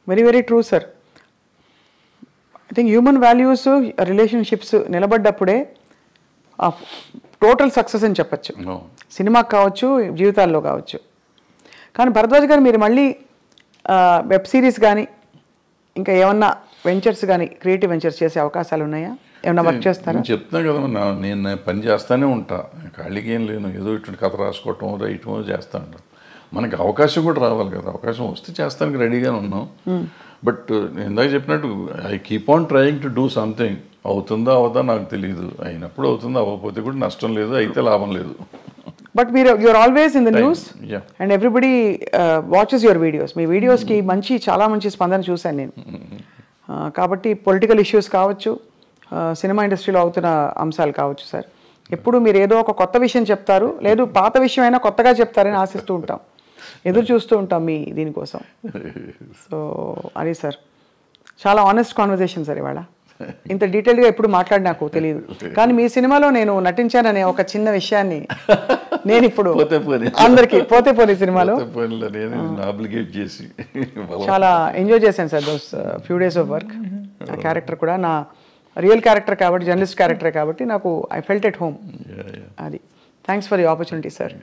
Very true sir. I think human values, relationships నిలబడ్డప్పుడే టోటల్ సక్సెస్ అని చెప్పచ్చు. సినిమాకి కావచ్చు, జీవితాల్లో కావచ్చు. కానీ భరద్వాజ్ గారు మీరు మళ్ళీ వెబ్ సిరీస్ కానీ ఇంకా ఏమన్నా వెంచర్స్ కానీ, క్రియేటివ్ వెంచర్స్ చేసే అవకాశాలు ఉన్నాయా? ఏమన్నా వర్క్ చేస్తారా? చెప్తున్నా కదా, నేను పని చేస్తూనే ఉంటా, ఖాళీగా ఏం లేను. ఏదో ఇటువంటి కథ రాసుకోవటం, రైటమో చేస్తూ ఉంటాను. మనకి అవకాశం కూడా రావాలి కదా. అవకాశం వస్తే చేస్తానికి రెడీగానే ఉన్నాం. బట్ నేను ఇందాక చెప్పినట్టు I keep on trying to do something. అవుతుందా అవదా నాకు తెలియదు. అయినప్పుడు అవుతుందా, అవ్వకపోతే కూడా నష్టం లేదు, అయితే లాభం లేదు. But you're always in the news and everybody watches your videos. మీ వీడియోస్కి చాలా మంచి స్పందన చూశాను నేను. కాబట్టి పొలిటికల్ ఇష్యూస్ కావచ్చు, సినిమా ఇండస్ట్రీలో అవుతున్న అంశాలు కావచ్చు సార్, ఎప్పుడు మీరు ఏదో ఒక కొత్త విషయం చెప్తారు, లేదు పాత విషయం అయినా కొత్తగా చెప్తారని ఆశిస్తూ ఉంటాం, ఎదురు చూస్తూ ఉంటాం మీ దీనికోసం. సో అది సార్, చాలా ఆనెస్ట్ కాన్వర్జేషన్ సార్ ఇవాళ. ఇంత డీటెయిల్గా ఎప్పుడు మాట్లాడి నాకు తెలియదు, కానీ మీ సినిమాలో నేను నటించాననే ఒక చిన్న విషయాన్ని నేను ఇప్పుడు పోతే పోనీ. అందరికి పోతే పోనీ సినిమాలో పోతే పోనీలో నేను ఆబ్లిగేట్ చేసి చాలా ఎంజాయ్ చేశాను sir those few days of work. ఆ క్యారెక్టర్ కూడా నా రియల్ క్యారెక్టర్ కాబట్టి, జర్నలిస్ట్ క్యారెక్టరే కాబట్టి నాకు ఐ ఫెల్ట్ ఎట్ హోమ్. అది thanks for the opportunity sir.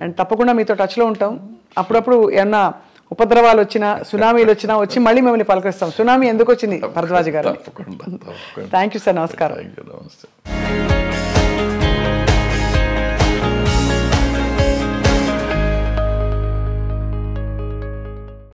And తప్పకుండా మీతో టచ్లో ఉంటాం. అప్పుడప్పుడు ఏమన్నా ఉపద్రవాలు వచ్చినా, సునామీలు వచ్చినా వచ్చి మళ్ళీ మిమ్మల్ని పలకరిస్తాం. సునామీ ఎందుకు వచ్చింది భరద్వాజ్ గారు? తప్పకుండా. Thank you sir. నమస్కారం. నమస్తే.